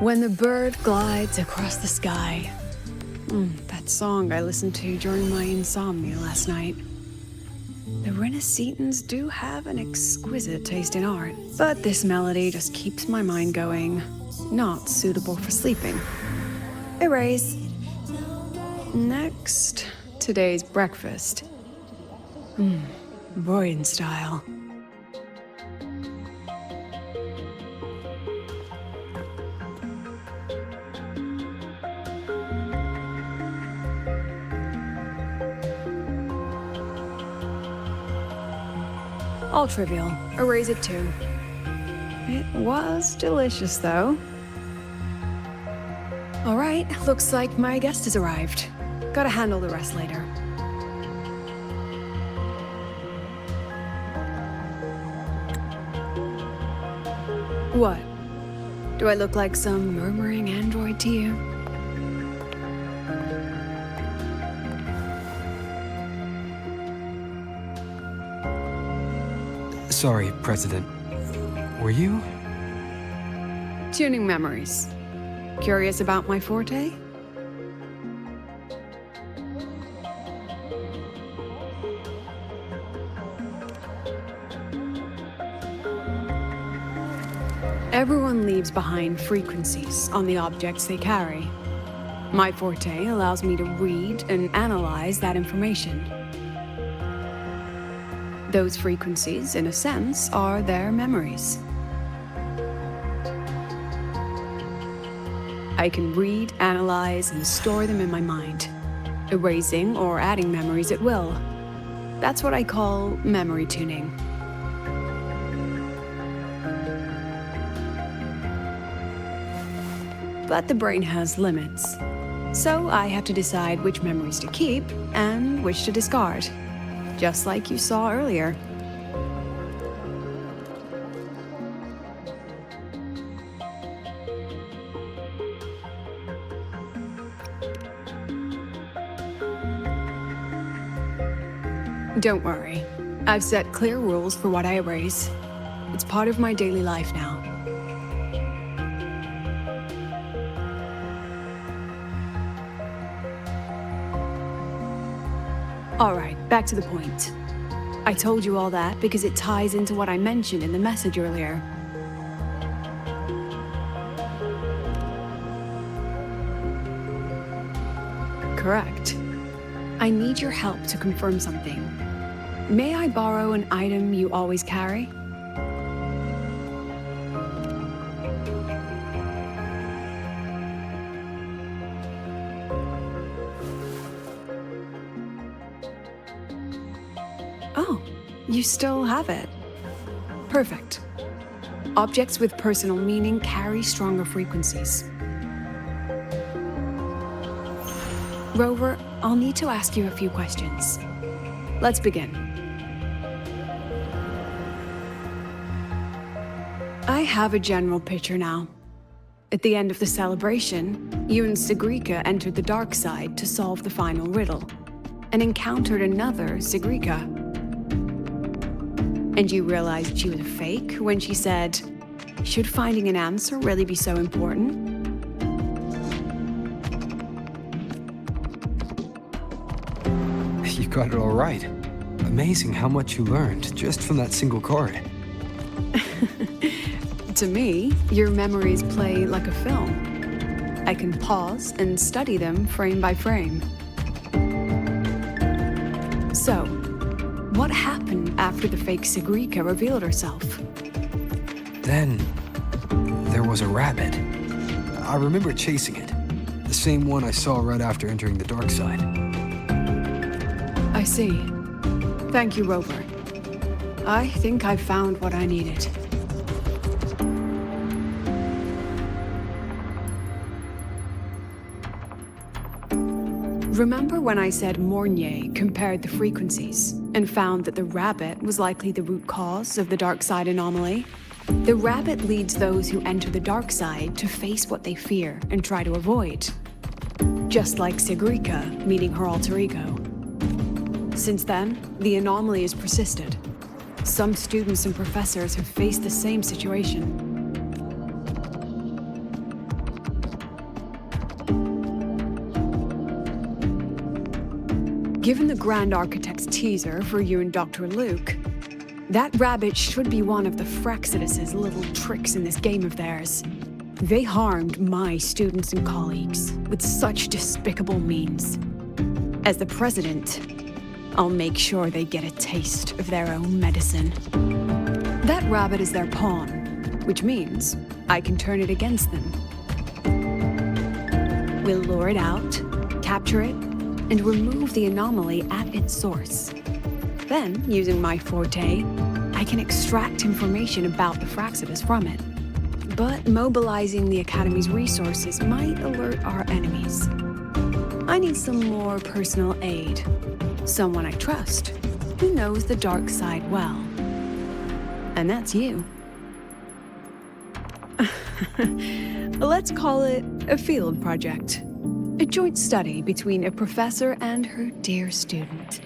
When the bird glides across the sky. That song I listened to during my insomnia last night. The Renaissance do have an exquisite taste in art, but this melody just keeps my mind going. Not suitable for sleeping. Erase. Next, today's breakfast. Royan style. All trivial. Erase it too. It was delicious, though. All right, looks like my guest has arrived. Gotta handle the rest later. What? Do I look like some murmuring android to you? Sorry, President. Were you? Tuning memories. Curious about my forte? Everyone leaves behind frequencies on the objects they carry. My forte allows me to read and analyze that information. Those frequencies, in a sense, are their memories. I can read, analyze, and store them in my mind, erasing or adding memories at will. That's what I call memory tuning. But the brain has limits, so I have to decide which memories to keep and which to discard. Just like you saw earlier. Don't worry. I've set clear rules for what I erase. It's part of my daily life now. All right, back to the point. I told you all that because it ties into what I mentioned in the message earlier. Correct. I need your help to confirm something. May I borrow an item you always carry? Oh, you still have it. Perfect. Objects with personal meaning carry stronger frequencies. Rover, I'll need to ask you a few questions. Let's begin. I have a general picture now. At the end of the celebration, you and Segue entered the dark side to solve the final riddle, and encountered another Segue. And you realized she was a fake when she said, "Should finding an answer really be so important?" You got it all right. Amazing how much you learned just from that single card. To me, your memories play like a film. I can pause and study them frame by frame. So, what happened after the fake Segue revealed herself? Then, there was a rabbit. I remember chasing it. The same one I saw right after entering the dark side. I see. Thank you, Rover. I think I found what I needed. Remember when I said Mornier compared the frequencies and found that the rabbit was likely the root cause of the dark side anomaly? The rabbit leads those who enter the dark side to face what they fear and try to avoid. Just like Segue meeting her alter ego. Since then, the anomaly has persisted. Some students and professors have faced the same situation. Given the Grand Architect's teaser for you and Dr. Luke, that rabbit should be one of the Fraxidus' little tricks in this game of theirs. They harmed my students and colleagues with such despicable means. As the president, I'll make sure they get a taste of their own medicine. That rabbit is their pawn, which means I can turn it against them. We'll lure it out, capture it, and remove the anomaly at its source. Then, using my forte, I can extract information about the Fraxidus from it. But mobilizing the Academy's resources might alert our enemies. I need some more personal aid. Someone I trust, who knows the dark side well. And that's you. Let's call it a field project. A joint study between a professor and her dear student.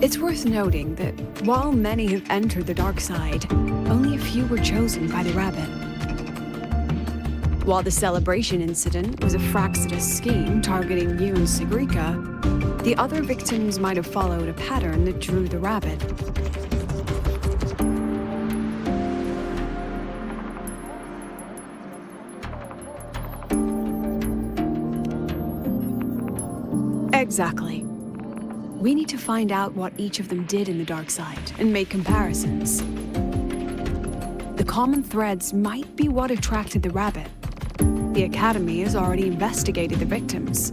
It's worth noting that while many have entered the dark side, only a few were chosen by the rabbit. While the celebration incident was a Fraxidus scheme targeting you and Segue, the other victims might have followed a pattern that drew the rabbit. Exactly. We need to find out what each of them did in the dark side and make comparisons. The common threads might be what attracted the rabbit. The Academy has already investigated the victims.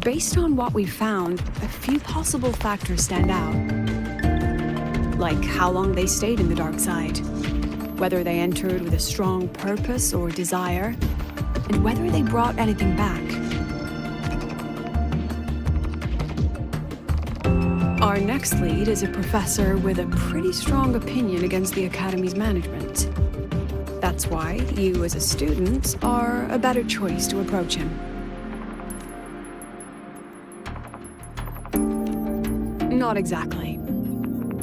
Based on what we found, a few possible factors stand out. Like how long they stayed in the dark side, whether they entered with a strong purpose or desire, and whether they brought anything back. Our next lead is a professor with a pretty strong opinion against the Academy's management. That's why you as a student are a better choice to approach him. Not exactly.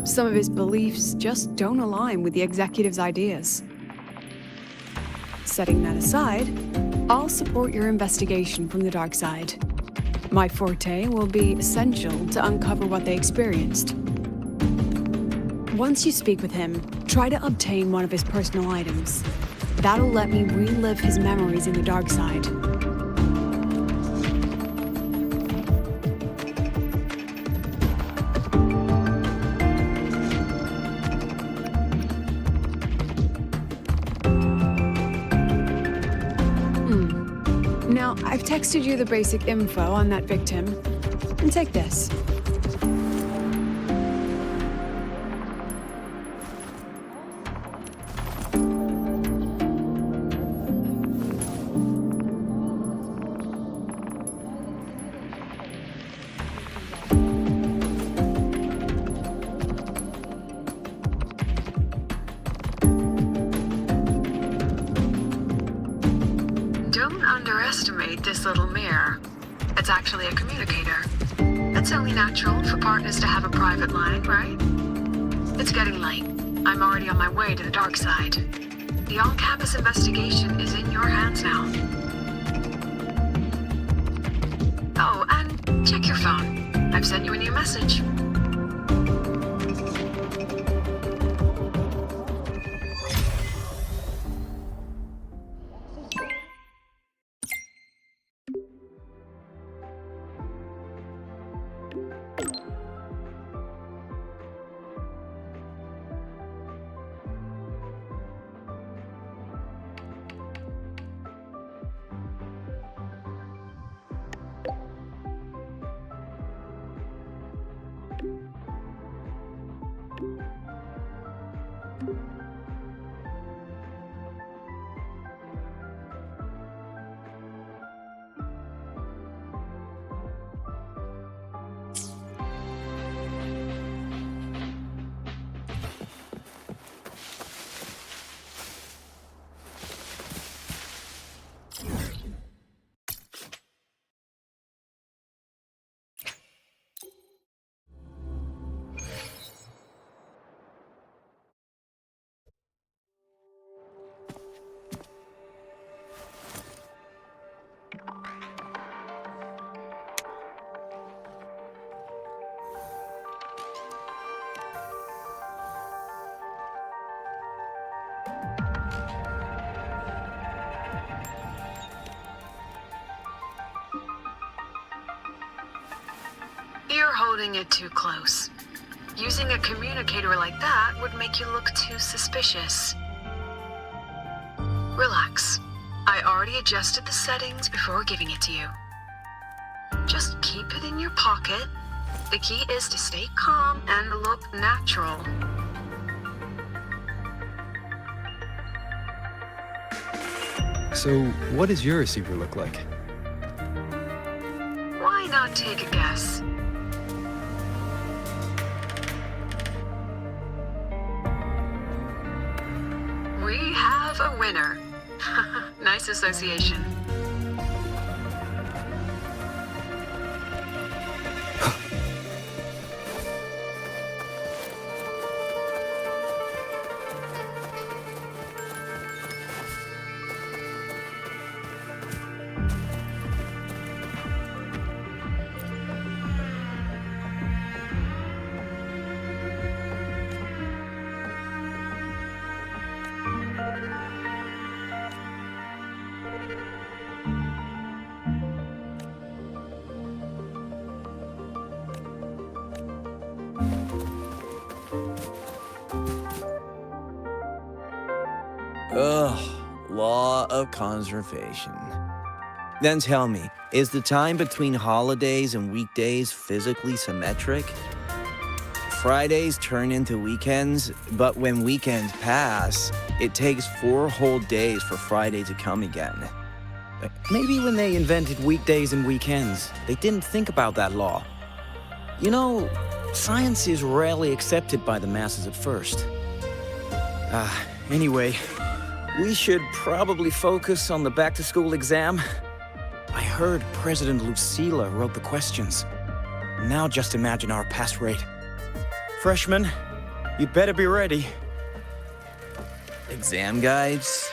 Some of his beliefs just don't align with the executive's ideas. Setting that aside, I'll support your investigation from the dark side. My forte will be essential to uncover what they experienced. Once you speak with him, try to obtain one of his personal items. That'll let me relive his memories in the dark side. Now, I've texted you the basic info on that victim. And take this. Don't underestimate this little mirror. It's actually a communicator. It's only natural for partners to have a private line, right? It's getting late. I'm already on my way to the dark side. The on-campus investigation is in your hands now. Oh, and check your phone. I've sent you a new message. You're holding it too close. Using a communicator like that would make you look too suspicious. Relax. I already adjusted the settings before giving it to you. Just keep it in your pocket. The key is to stay calm and look natural. So, what does your receiver look like? Why not take a guess? We have a winner. Nice association. Ugh, law of conservation. Then tell me, is the time between holidays and weekdays physically symmetric? Fridays turn into weekends, but when weekends pass, it takes 4 whole days for Friday to come again. Maybe when they invented weekdays and weekends, they didn't think about that law. You know, science is rarely accepted by the masses at first. Anyway, we should probably focus on the back-to-school exam. I heard President Lucilla wrote the questions. Now just imagine our pass rate. Freshmen, you'd better be ready. Exam guides?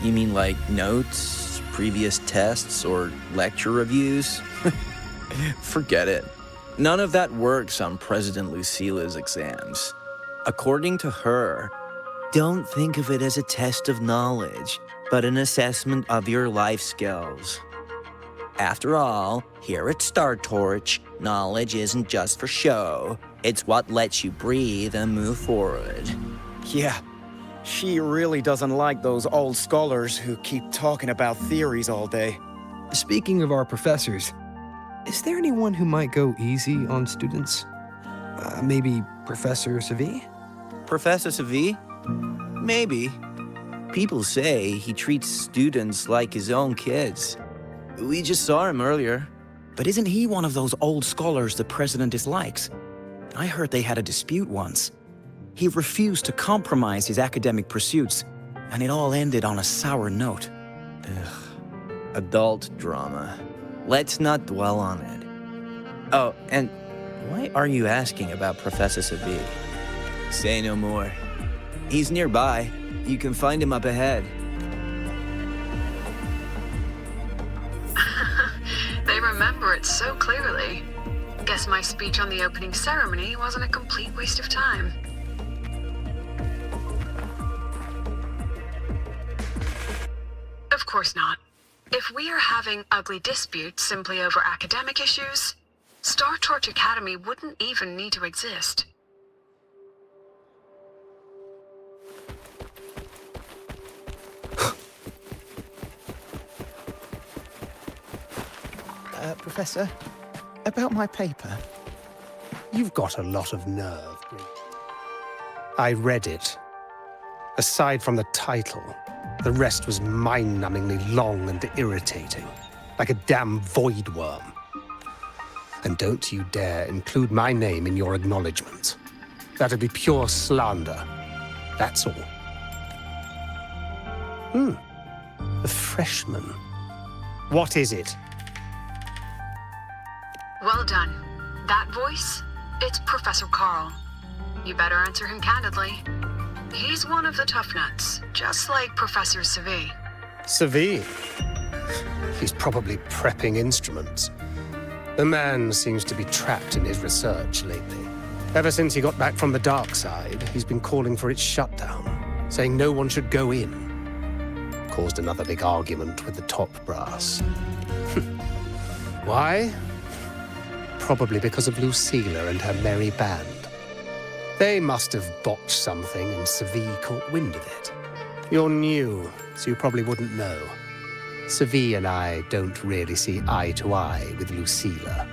You mean like notes, previous tests, or lecture reviews? Forget it. None of that works on President Lucilla's exams. According to her, don't think of it as a test of knowledge, but an assessment of your life skills. After all, here at Star Torch, knowledge isn't just for show. It's what lets you breathe and move forward. Yeah, she really doesn't like those old scholars who keep talking about theories all day. Speaking of our professors, is there anyone who might go easy on students? Maybe Professor Segue? Professor Segue? Maybe. People say he treats students like his own kids. We just saw him earlier. But isn't he one of those old scholars the president dislikes? I heard they had a dispute once. He refused to compromise his academic pursuits, and it all ended on a sour note. Ugh. Adult drama. Let's not dwell on it. Oh, and why are you asking about Professor Segue? Say no more. He's nearby. You can find him up ahead. They remember it so clearly. Guess my speech on the opening ceremony wasn't a complete waste of time. Of course not. If we are having ugly disputes simply over academic issues, Star Torch Academy wouldn't even need to exist. Professor, about my paper. You've got a lot of nerve. I read it. Aside from the title, the rest was mind-numbingly long and irritating, like a damn void worm. And don't you dare include my name in your acknowledgements. That'd be pure slander. That's all. The freshman. What is it? Well done. That voice? It's Professor Carl. You better answer him candidly. He's one of the tough nuts, just like Professor Segue. Segue? He's probably prepping instruments. The man seems to be trapped in his research lately. Ever since he got back from the dark side, he's been calling for its shutdown, saying no one should go in. Caused another big argument with the top brass. Why? Probably because of Lucilla and her merry band. They must have botched something and Segue caught wind of it. You're new, so you probably wouldn't know. Segue and I don't really see eye to eye with Lucilla.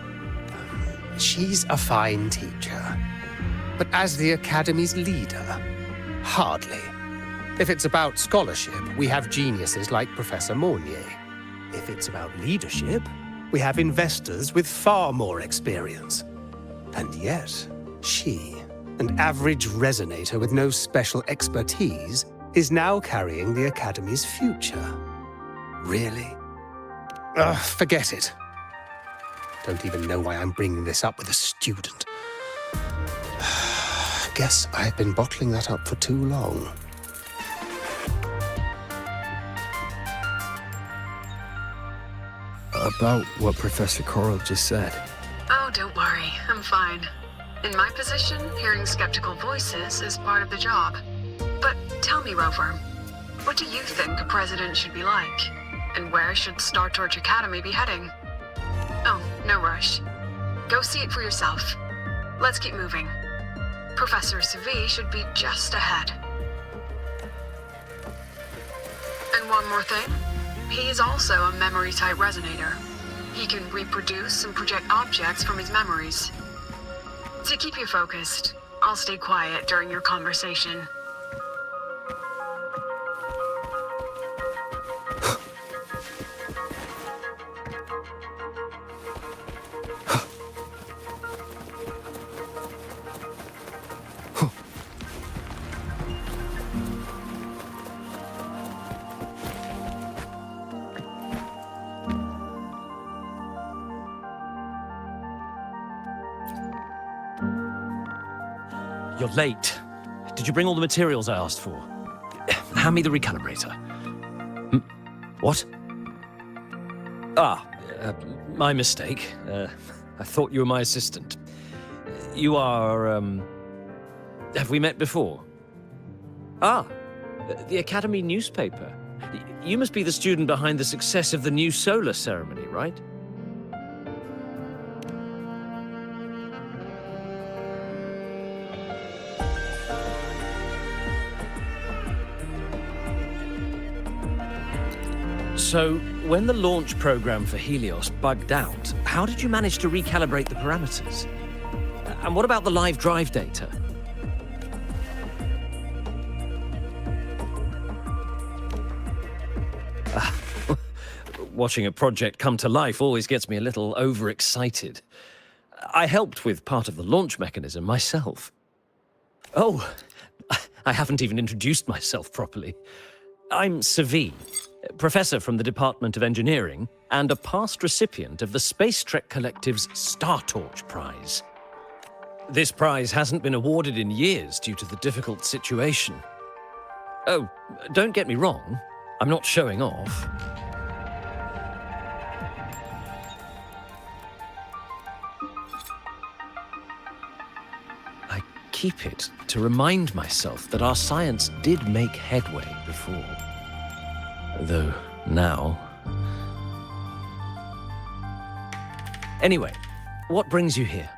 She's a fine teacher, but as the Academy's leader, hardly. If it's about scholarship, we have geniuses like Professor Mornier. If it's about leadership, we have investors with far more experience. And yet, she, an average resonator with no special expertise, is now carrying the Academy's future. Really? Forget it. Don't even know why I'm bringing this up with a student. Guess I've been bottling that up for too long. About what Professor Carl just said. Oh, don't worry. I'm fine. In my position, hearing skeptical voices is part of the job. But tell me, Rover, what do you think a president should be like? And where should Star Torch Academy be heading? Oh, no rush. Go see it for yourself. Let's keep moving. Professor Segue should be just ahead. And one more thing. He is also a memory-type resonator. He can reproduce and project objects from his memories. To keep you focused, I'll stay quiet during your conversation. You're late. Did you bring all the materials I asked for? Hand me the recalibrator. What? My mistake. I thought you were my assistant. You are, Have we met before? The Academy newspaper. You must be the student behind the success of the new solar ceremony, right? So, when the launch program for Helios bugged out, how did you manage to recalibrate the parameters? And what about the live drive data? Watching a project come to life always gets me a little overexcited. I helped with part of the launch mechanism myself. Oh, I haven't even introduced myself properly. I'm Segue, professor from the Department of Engineering and a past recipient of the Space Trek Collective's Star Torch Prize. This prize hasn't been awarded in years due to the difficult situation. Oh, don't get me wrong, I'm not showing off. keep it to remind myself that our science did make headway before. Though now... Anyway, what brings you here?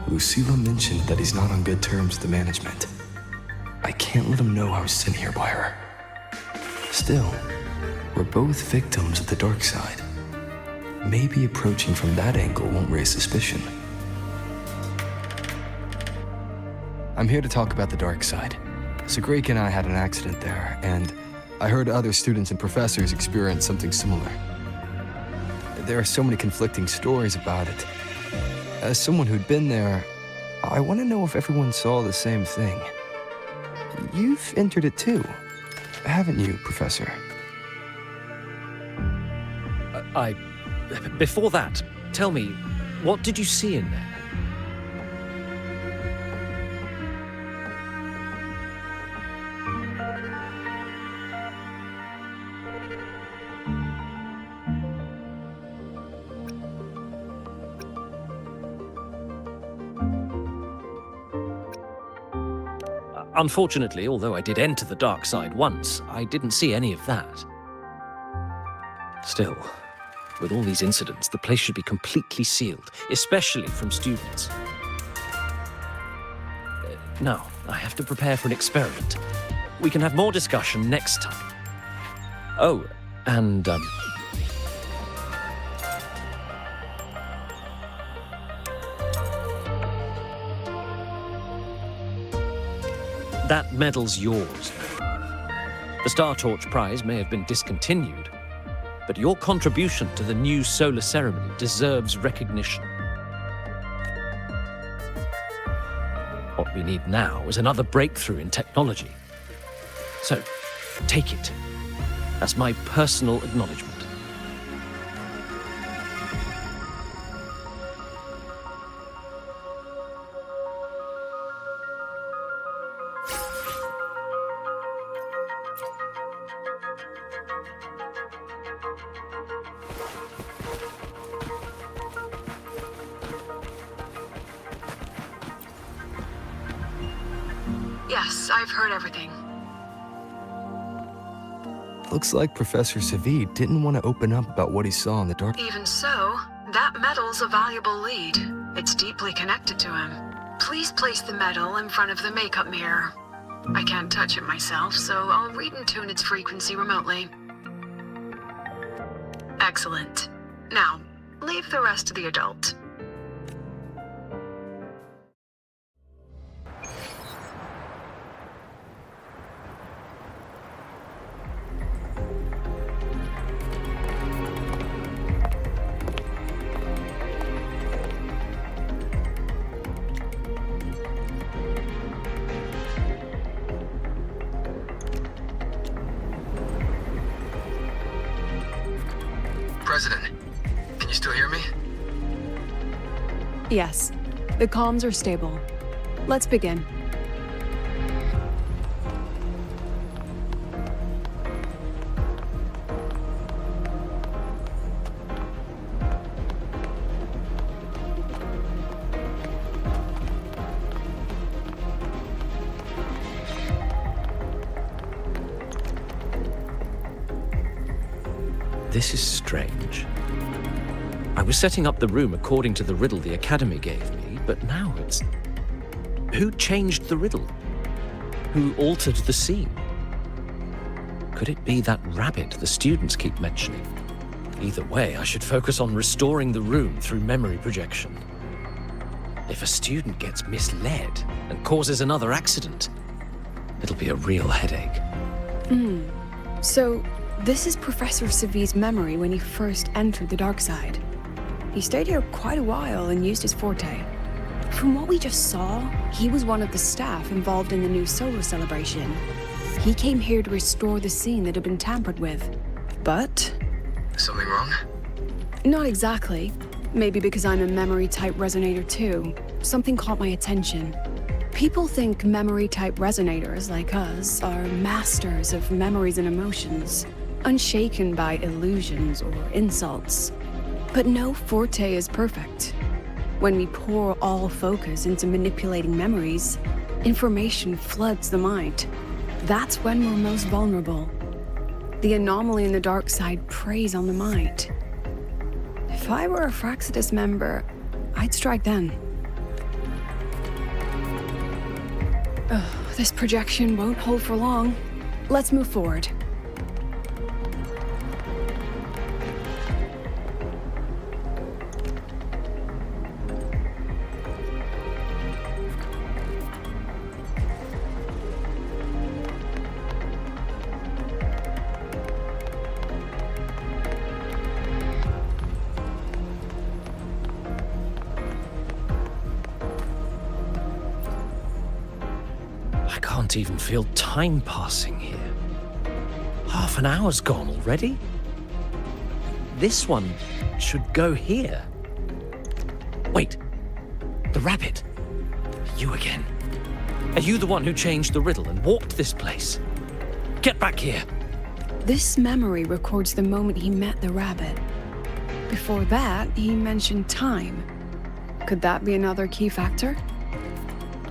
Lucilla mentioned that he's not on good terms with the management. I can't let him know I was sent here by her. Still, we're both victims of the dark side. Maybe approaching from that angle won't raise suspicion. I'm here to talk about the dark side. Segue and I had an accident there, and I heard other students and professors experience something similar. There are so many conflicting stories about it. As someone who'd been there, I want to know if everyone saw the same thing. You've entered it too, haven't you, Professor? Before that, tell me, what did you see in there? Unfortunately, although I did enter the dark side once, I didn't see any of that. Still, with all these incidents, the place should be completely sealed, especially from students. Now, I have to prepare for an experiment. We can have more discussion next time. Oh, and, that medal's yours. The Star Torch Prize may have been discontinued, but your contribution to the new solar ceremony deserves recognition. What we need now is another breakthrough in technology. So, take it. That's my personal acknowledgement. Yes, I've heard everything. Looks like Professor Segue didn't want to open up about what he saw in the dark. Even so, that medal's a valuable lead. It's deeply connected to him. Please place the medal in front of the makeup mirror. I can't touch it myself, so I'll read and tune its frequency remotely. Excellent. Now, leave the rest to the adult. President, can you still hear me? Yes, the comms are stable. Let's begin. This is strange. I was setting up the room according to the riddle the Academy gave me, but now it's... Who changed the riddle? Who altered the scene? Could it be that rabbit the students keep mentioning? Either way, I should focus on restoring the room through memory projection. If a student gets misled and causes another accident, it'll be a real headache. So, this is Professor Segue's memory when he first entered the dark side. He stayed here quite a while and used his forte. From what we just saw, he was one of the staff involved in the new solar celebration. He came here to restore the scene that had been tampered with. But... Something wrong? not exactly. Maybe because I'm a memory-type resonator too. Something caught my attention. People think memory-type resonators like us are masters of memories and emotions, unshaken by illusions or insults. But no forte is perfect. When we pour all focus into manipulating memories, information floods the mind. That's when we're most vulnerable. The anomaly in the dark side preys on the mind. If I were a Fraxidus member, I'd strike then. This projection won't hold for long. Let's move forward. I can't even feel time passing here. Half an hour's gone already. This one should go here. Wait, the rabbit. You again. Are you the one who changed the riddle and warped this place? Get back here. This memory records the moment he met the rabbit. Before that, he mentioned time. Could that be another key factor?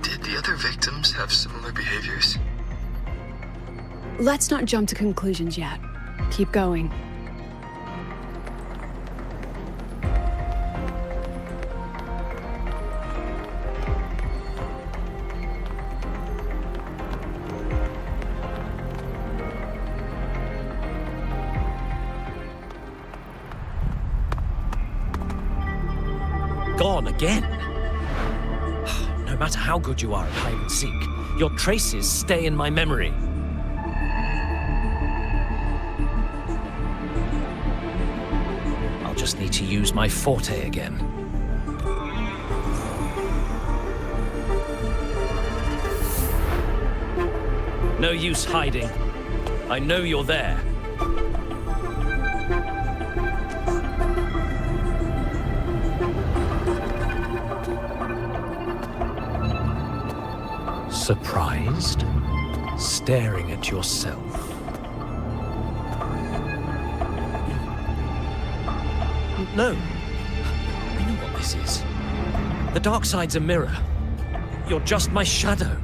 Did the other victims have similar behaviors? Let's not jump to conclusions yet. Keep going. Gone again. No matter how good you are at hide and seek, your traces stay in my memory. I'll just need to use my forte again. No use hiding. I know you're there. Surprised? Staring at yourself. No. I know what this is. The dark side's a mirror. You're just my shadow.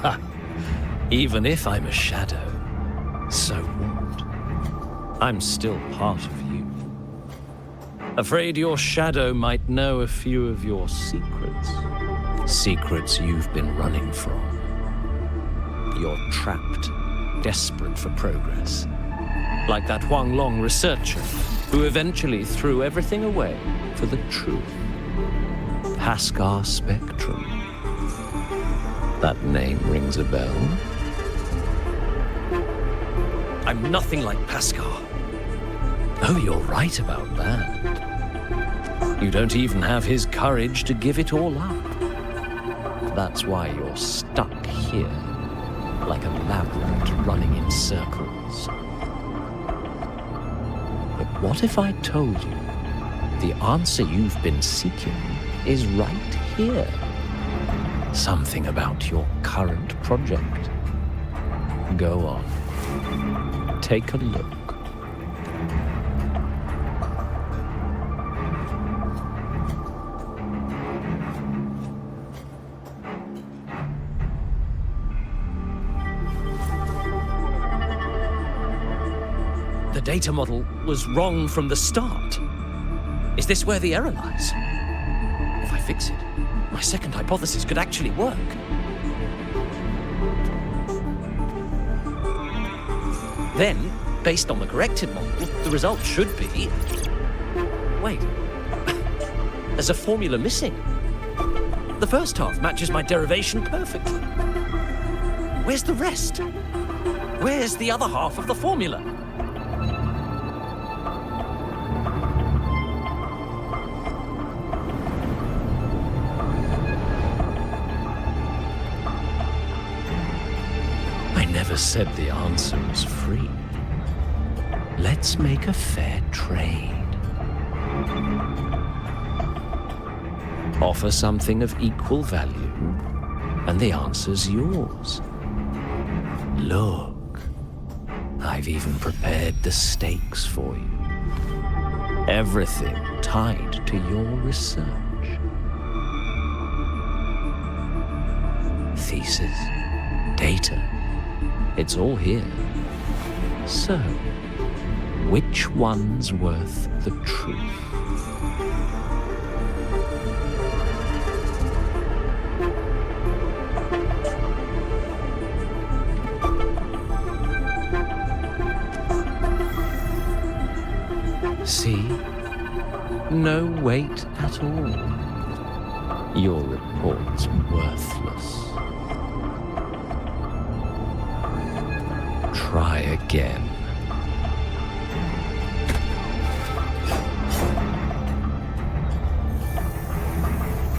Ha. Even if I'm a shadow, so what? I'm still part of you. Afraid your shadow might know a few of your secrets. Secrets you've been running from. You're trapped, desperate for progress. Like that Huang Long researcher who eventually threw everything away for the truth. Pascar Spectrum. That name rings a bell. I'm nothing like Pascar. Oh, you're right about that. You don't even have his courage to give it all up. That's why you're stuck here, like a lab rat running in circles. But what if I told you the answer you've been seeking is right here? Something about your current project. Go on. Take a look. The data model was wrong from the start. Is this where the error lies? If I fix it, my second hypothesis could actually work. Then, based on the corrected model, the result should be... Wait. There's a formula missing. The first half matches my derivation perfectly. Where's the rest? Where's the other half of the formula? I never said the answer was free. Let's make a fair trade. Offer something of equal value, and the answer's yours. Look, I've even prepared the stakes for you. Everything tied to your research. Thesis, data, it's all here. So, which one's worth the truth? See? No weight at all. Your report's worthless. Try again.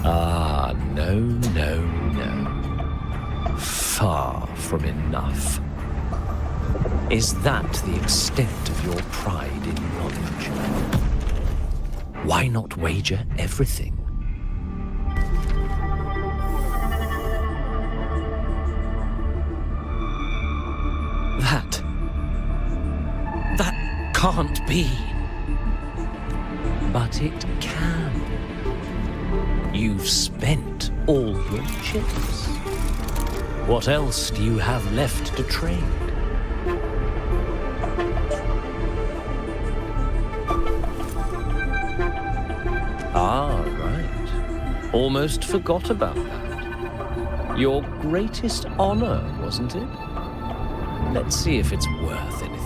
Ah, no, no, no. Far from enough. Is that the extent of your pride in knowledge? Why not wager everything? That can't be. But it can. You've spent all your chips. What else do you have left to trade? Ah, right. Almost forgot about that. Your greatest honor, wasn't it? Let's see if it's worth anything.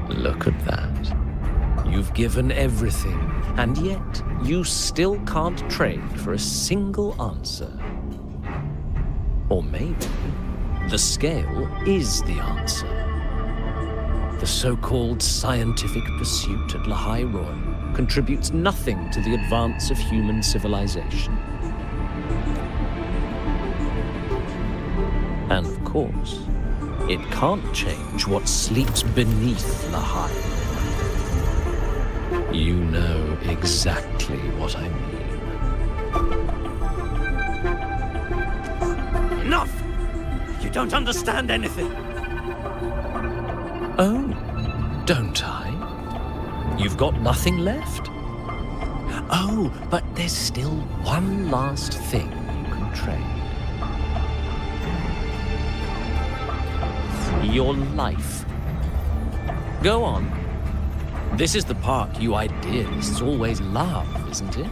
Look at that. You've given everything, and yet you still can't trade for a single answer. Or maybe the scale is the answer. The so-called scientific pursuit at Lahai Roi contributes nothing to the advance of human civilization. And of course, it can't change what sleeps beneath Lahai. You know exactly what I mean. Enough! You don't understand anything. Oh, don't I? You've got nothing left? Oh, but there's still one last thing you can trade. Your life. Go on. This is the part you idealists always love, isn't it?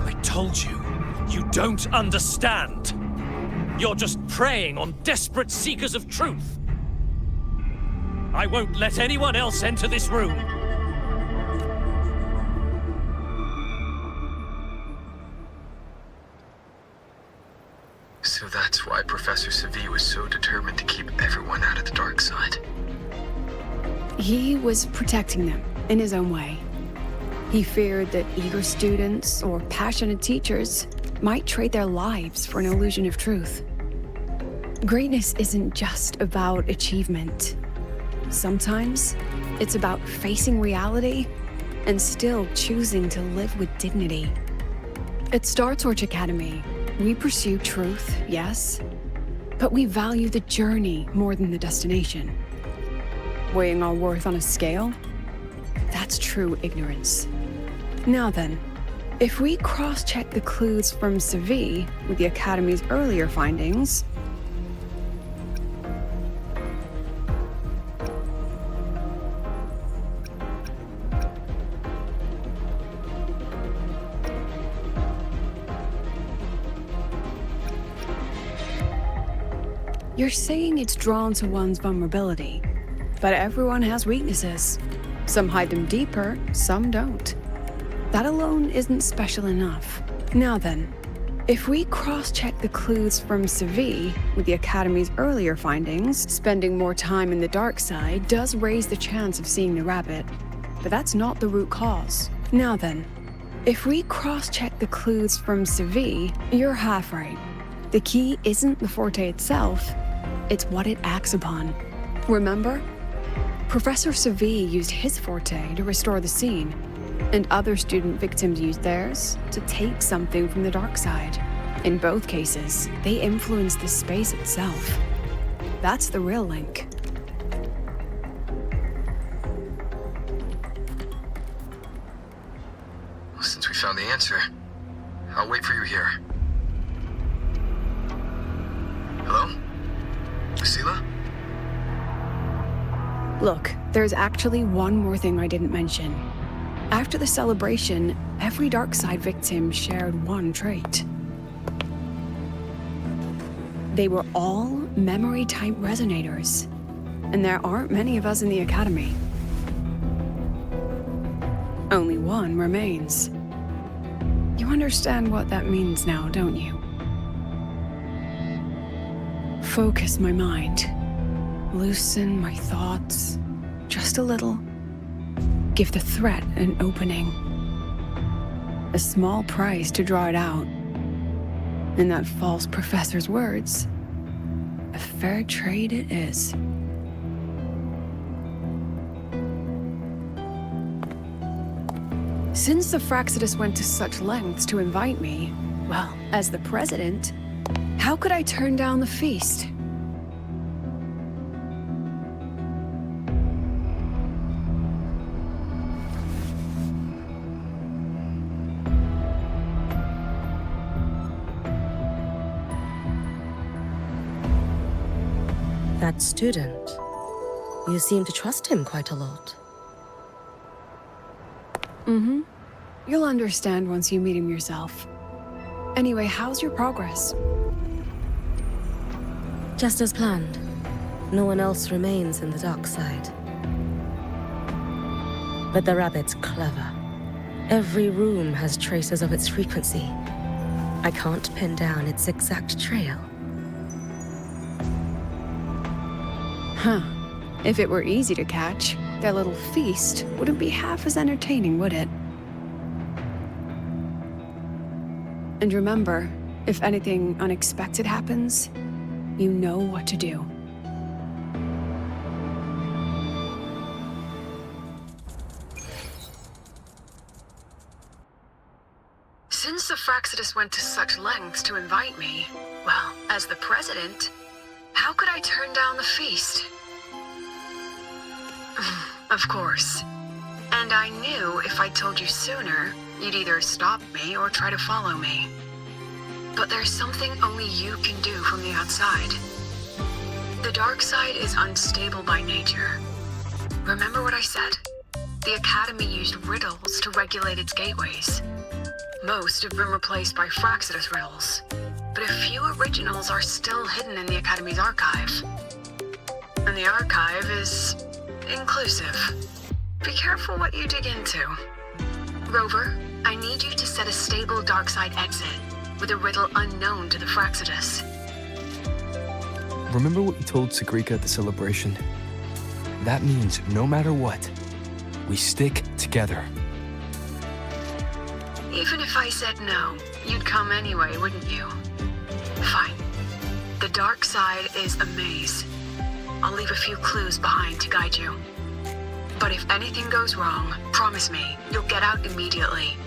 I told you, you don't understand. You're just preying on desperate seekers of truth. I won't let anyone else enter this room. So that's why Professor Segue was so determined to keep everyone out of the dark side. He was protecting them in his own way. He feared that eager students or passionate teachers might trade their lives for an illusion of truth. Greatness isn't just about achievement. Sometimes it's about facing reality and still choosing to live with dignity. At Star Torch Academy, we pursue truth, yes, but we value the journey more than the destination. Weighing our worth on a scale? That's true ignorance. Now then, if we cross-check the clues from Segue with the Academy's earlier findings, you're saying it's drawn to one's vulnerability, but everyone has weaknesses. Some hide them deeper, some don't. That alone isn't special enough. Now then, if we cross-check the clues from Segue with the Academy's earlier findings, spending more time in the dark side does raise the chance of seeing the rabbit, but that's not the root cause. Now then, if we cross-check the clues from Segue, you're half right. The key isn't the forte itself, it's what it acts upon. Remember? Professor Segue used his forte to restore the scene, and other student victims used theirs to take something from the dark side. In both cases, they influenced the space itself. That's the real link. Well, since we found the answer, I'll wait for you here. Hello? Lucilla? Look, there's actually one more thing I didn't mention. After the celebration, every dark side victim shared one trait. They were all memory-type resonators, and there aren't many of us in the Academy. Only one remains. You understand what that means now, don't you? Focus my mind. Loosen my thoughts. Just a little. Give the threat an opening. A small price to draw it out. In that false professor's words, a fair trade it is. Since the Fraxidus went to such lengths to invite me, well, as the president, how could I turn down the feast? That student, you seem to trust him quite a lot. Mm-hmm. You'll understand once you meet him yourself. Anyway, how's your progress? Just as planned. No one else remains in the dark side. But the rabbit's clever. Every room has traces of its frequency. I can't pin down its exact trail. Huh. If it were easy to catch, their little feast wouldn't be half as entertaining, would it? And remember, if anything unexpected happens, you know what to do. Since the Fraxidus went to such lengths to invite me, well, as the president, how could I turn down the feast? Of course. And I knew if I told you sooner, you'd either stop me or try to follow me. But there's something only you can do from the outside. The dark side is unstable by nature. Remember what I said? The Academy used riddles to regulate its gateways. Most have been replaced by Fraxidus riddles, but a few originals are still hidden in the Academy's archive. And the archive is inclusive. Be careful what you dig into. Rover, I need you to set a stable dark side exit with a riddle unknown to the Fraxidus. Remember what you told Segue at the celebration? That means no matter what, we stick together. Even if I said no, you'd come anyway, wouldn't you? Fine. The dark side is a maze. I'll leave a few clues behind to guide you. But if anything goes wrong, promise me, you'll get out immediately.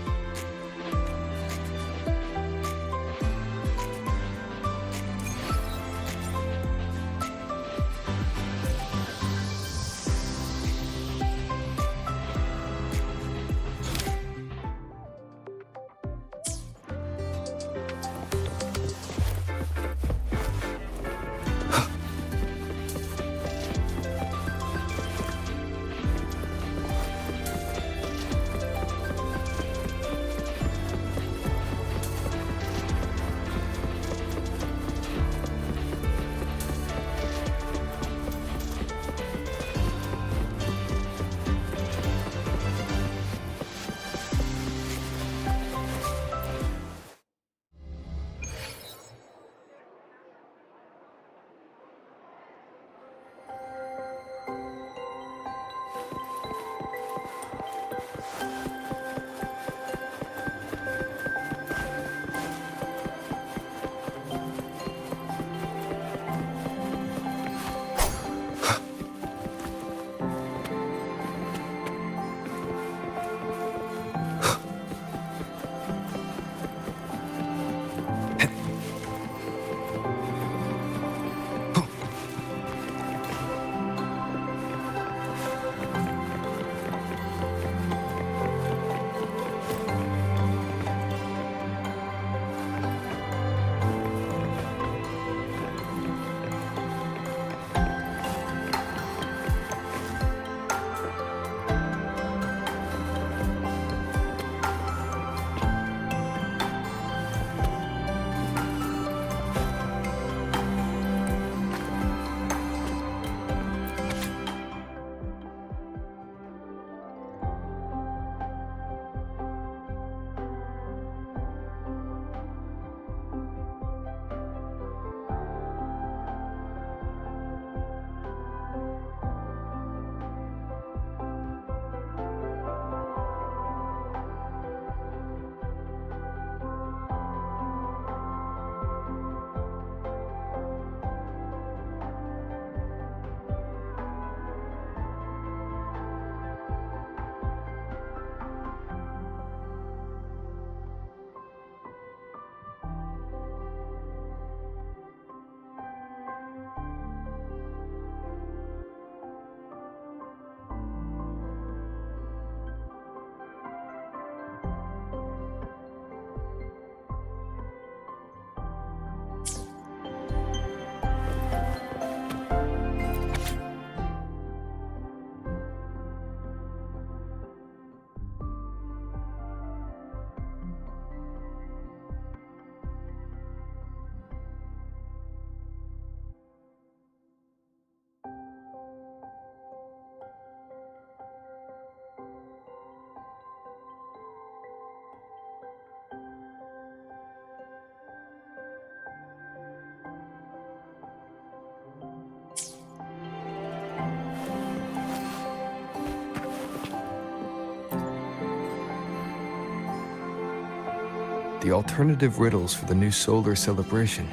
the alternative riddles for the new solar celebration.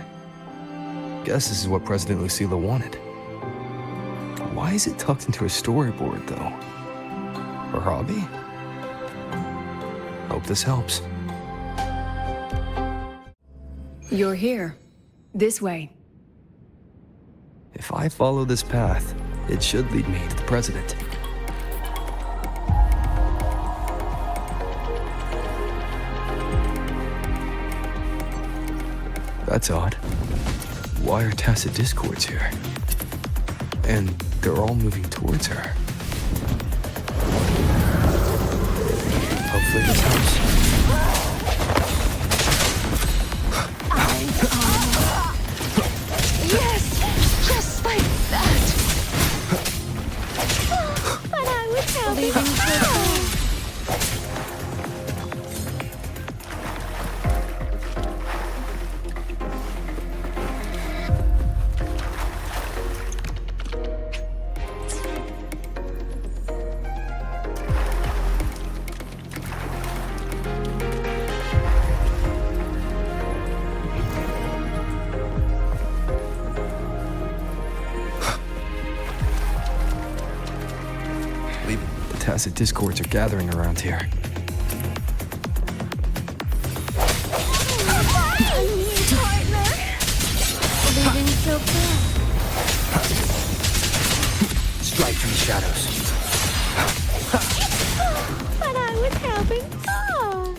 Guess this is what President Lucilla wanted. Why is it tucked into a storyboard, though? Her hobby? Hope this helps. You're here. This way. If I follow this path, it should lead me to the president. That's odd. Why are tacit discords here? And they're all moving towards her. Hopefully this helps. Yes! Just like that! But I was having Tacit discords are gathering around here. Strike from the shadows. But I was having fun!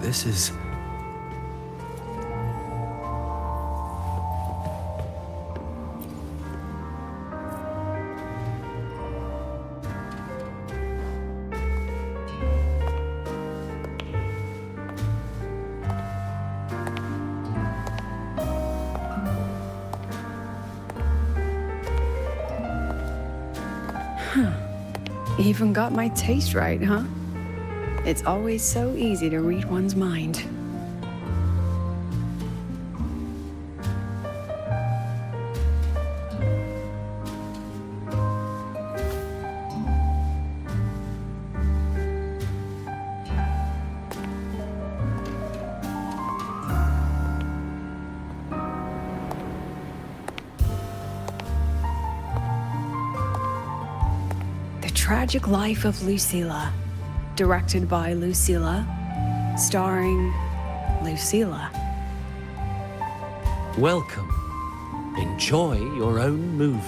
This is... Even got my taste right, huh? It's always so easy to read one's mind. The Tragic Life of Lucilla. Directed by Lucilla, starring Lucilla. Welcome. Enjoy your own movie.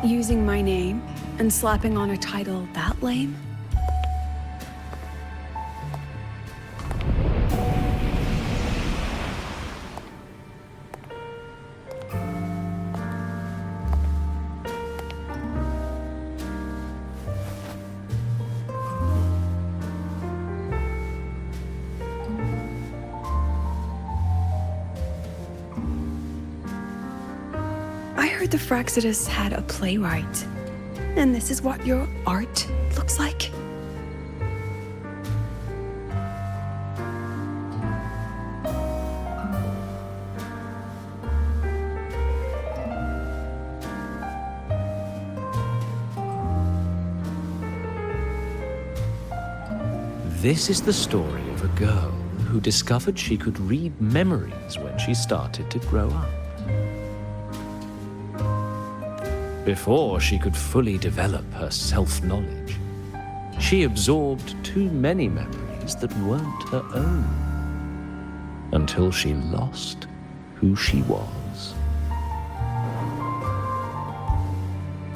Using my name and slapping on a title that lame? I heard the Fraxidus had a playwright. And this is what your art looks like? This is the story of a girl who discovered she could read memories when she started to grow up. Before she could fully develop her self-knowledge, she absorbed too many memories that weren't her own, until she lost who she was.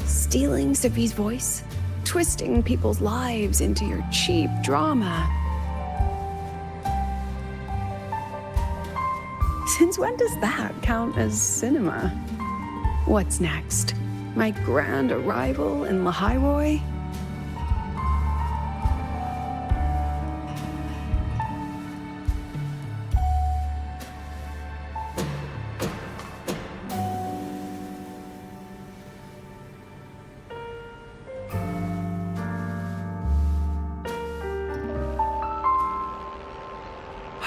Stealing Sophie's voice? Twisting people's lives into your cheap drama? Since when does that count as cinema? What's next? My grand arrival in Lahai Roi?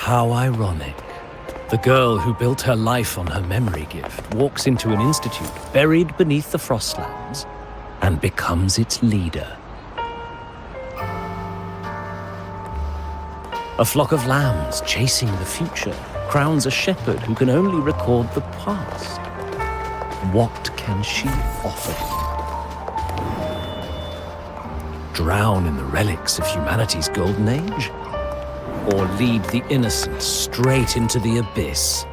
How ironic. The girl who built her life on her memory gift walks into an institute buried beneath the Frostlands and becomes its leader. A flock of lambs chasing the future crowns a shepherd who can only record the past. What can she offer him? Drown in the relics of humanity's golden age? Or lead the innocent straight into the abyss?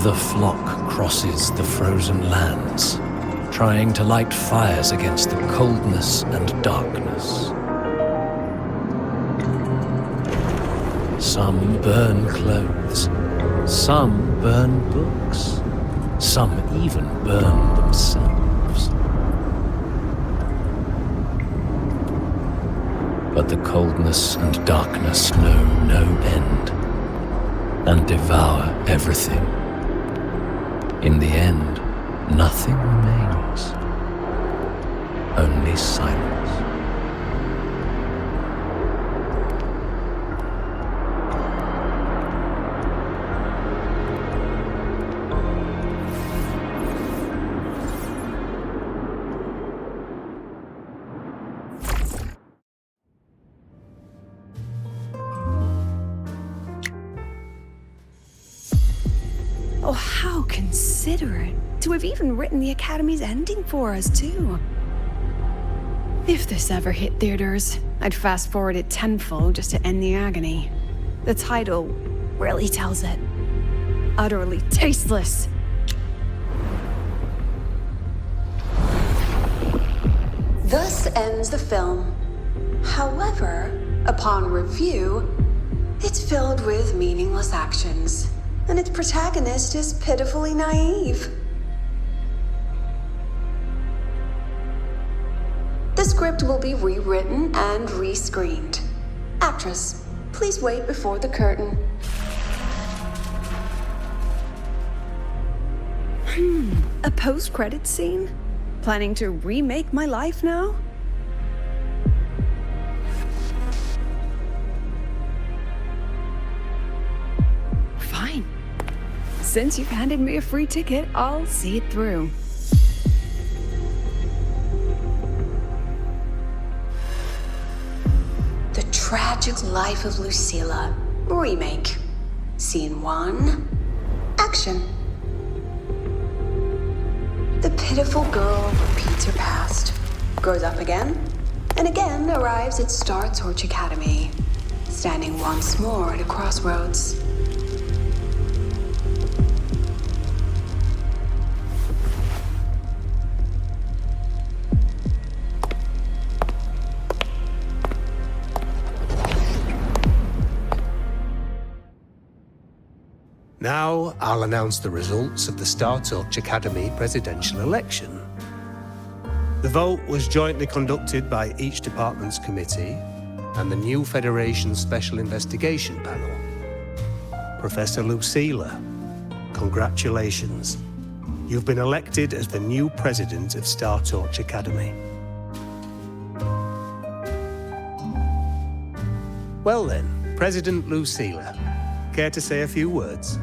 The flock crosses the frozen lands, trying to light fires against the coldness and darkness. Some burn clothes, some burn books, some even burn themselves. But the coldness and darkness know no end, and devour everything. In the end, nothing remains, only silence. Oh, how considerate to have even written the Academy's ending for us, too. If this ever hit theaters, I'd fast forward it tenfold just to end the agony. The title really tells it. Utterly tasteless. Thus ends the film. However, upon review, it's filled with meaningless actions, and its protagonist is pitifully naive. The script will be rewritten and rescreened. Actress, please wait before the curtain. A post-credits scene? Planning to remake my life now? Fine. Since you've handed me a free ticket, I'll see it through. The Tragic Life of Lucilla. Remake. Scene 1. Action. The pitiful girl repeats her past, grows up again, and again arrives at Star Torch Academy, standing once more at a crossroads. Now, I'll announce the results of the Star Torch Academy presidential election. The vote was jointly conducted by each department's committee and the new Federation Special Investigation Panel. Professor Lucilla, congratulations. You've been elected as the new president of Star Torch Academy. Well then, President Lucilla, care to say a few words?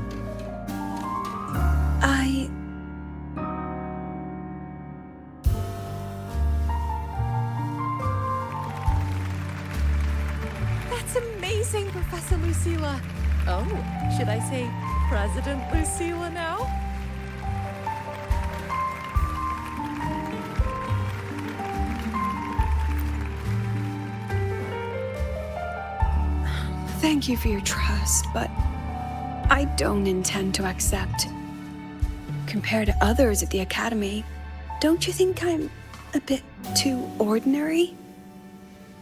That's amazing, Professor Lucilla. Oh, should I say President Lucilla now? Thank you for your trust, but I don't intend to accept. Compared to others at the Academy, don't you think I'm a bit too ordinary?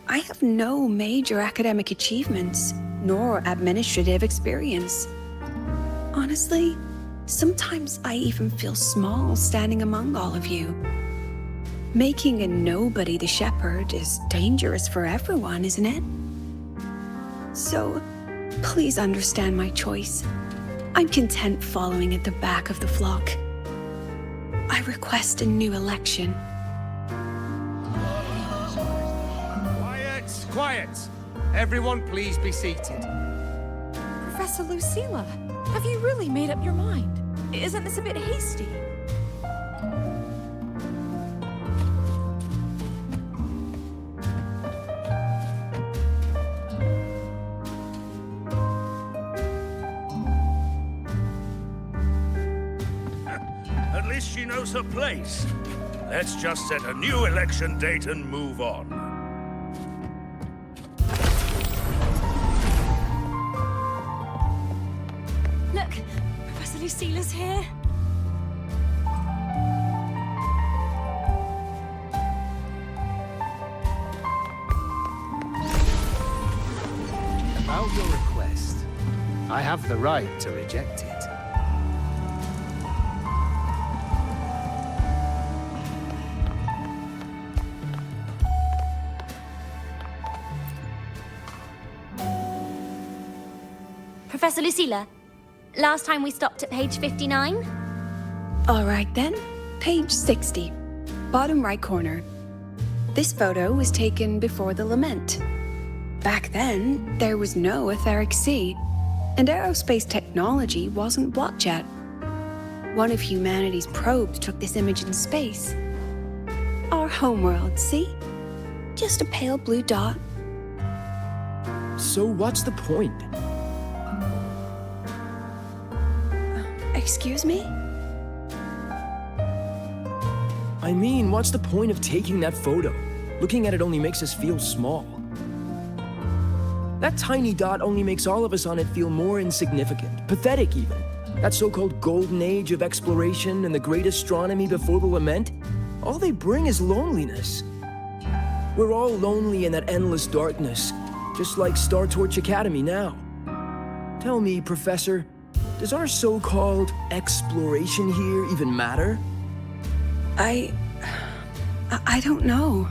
I have no major academic achievements, nor administrative experience. Honestly, sometimes I even feel small standing among all of you. Making a nobody the shepherd is dangerous for everyone, isn't it? So, please understand my choice. I'm content following at the back of the flock. I request a new election. quiet! Everyone, please be seated. Professor Lucilla, have you really made up your mind? Isn't this a bit hasty? At least she knows her place. Let's just set a new election date and move on. Look, Professor Lucilla's here. About your request, I have the right to reject it. Professor Lucilla, last time we stopped at page 59? All right then, page 60, bottom right corner. This photo was taken before the lament. Back then, there was no etheric sea, and aerospace technology wasn't blocked yet. One of humanity's probes took this image in space. Our homeworld, see? Just a pale blue dot. So what's the point? Excuse me? I mean, what's the point of taking that photo? Looking at it only makes us feel small. That tiny dot only makes all of us on it feel more insignificant, pathetic even. That so-called golden age of exploration and the great astronomy before the lament, all they bring is loneliness. We're all lonely in that endless darkness, just like Star Torch Academy now. Tell me, Professor, does our so-called exploration here even matter? I don't know.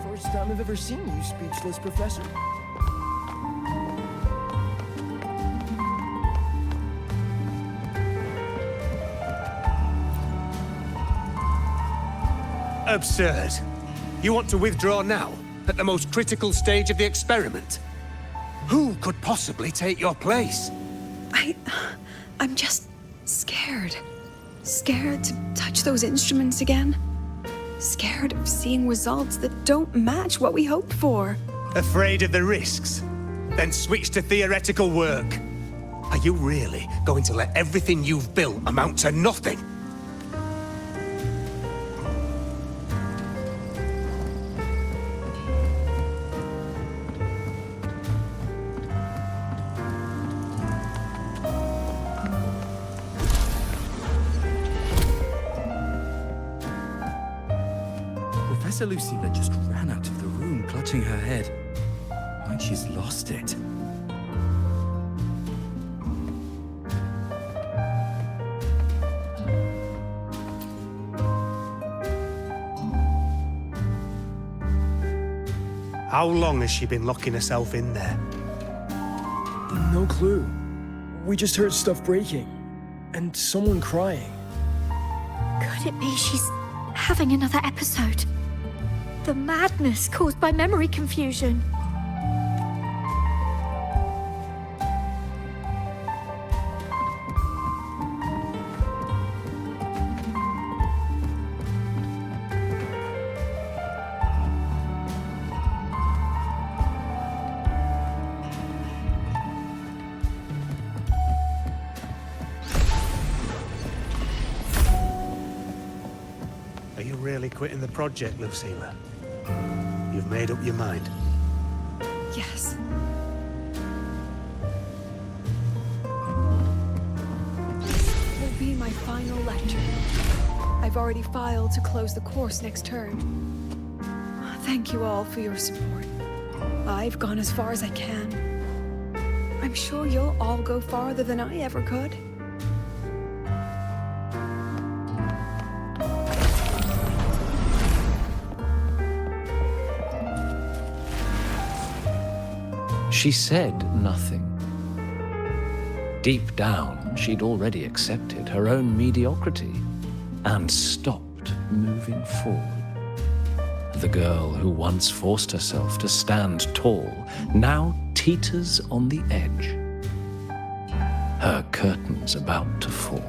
First time I've ever seen you speechless, Professor. Absurd. You want to withdraw now, at the most critical stage of the experiment? Who could possibly take your place? I'm just scared. Scared to touch those instruments again. Scared of seeing results that don't match what we hoped for. Afraid of the risks? Then switch to theoretical work. Are you really going to let everything you've built amount to nothing? Professor Lucilla just ran out of the room, clutching her head. Like she's lost it. How long has she been locking herself in there? No clue. We just heard stuff breaking. And someone crying. Could it be she's having another episode? The madness caused by memory confusion. Are you really quitting the project, Lucilla? You've made up your mind? Yes. This will be my final lecture. I've already filed to close the course next term. Thank you all for your support. I've gone as far as I can. I'm sure you'll all go farther than I ever could. She said nothing. Deep down, she'd already accepted her own mediocrity and stopped moving forward. The girl who once forced herself to stand tall now teeters on the edge. Her curtain's about to fall.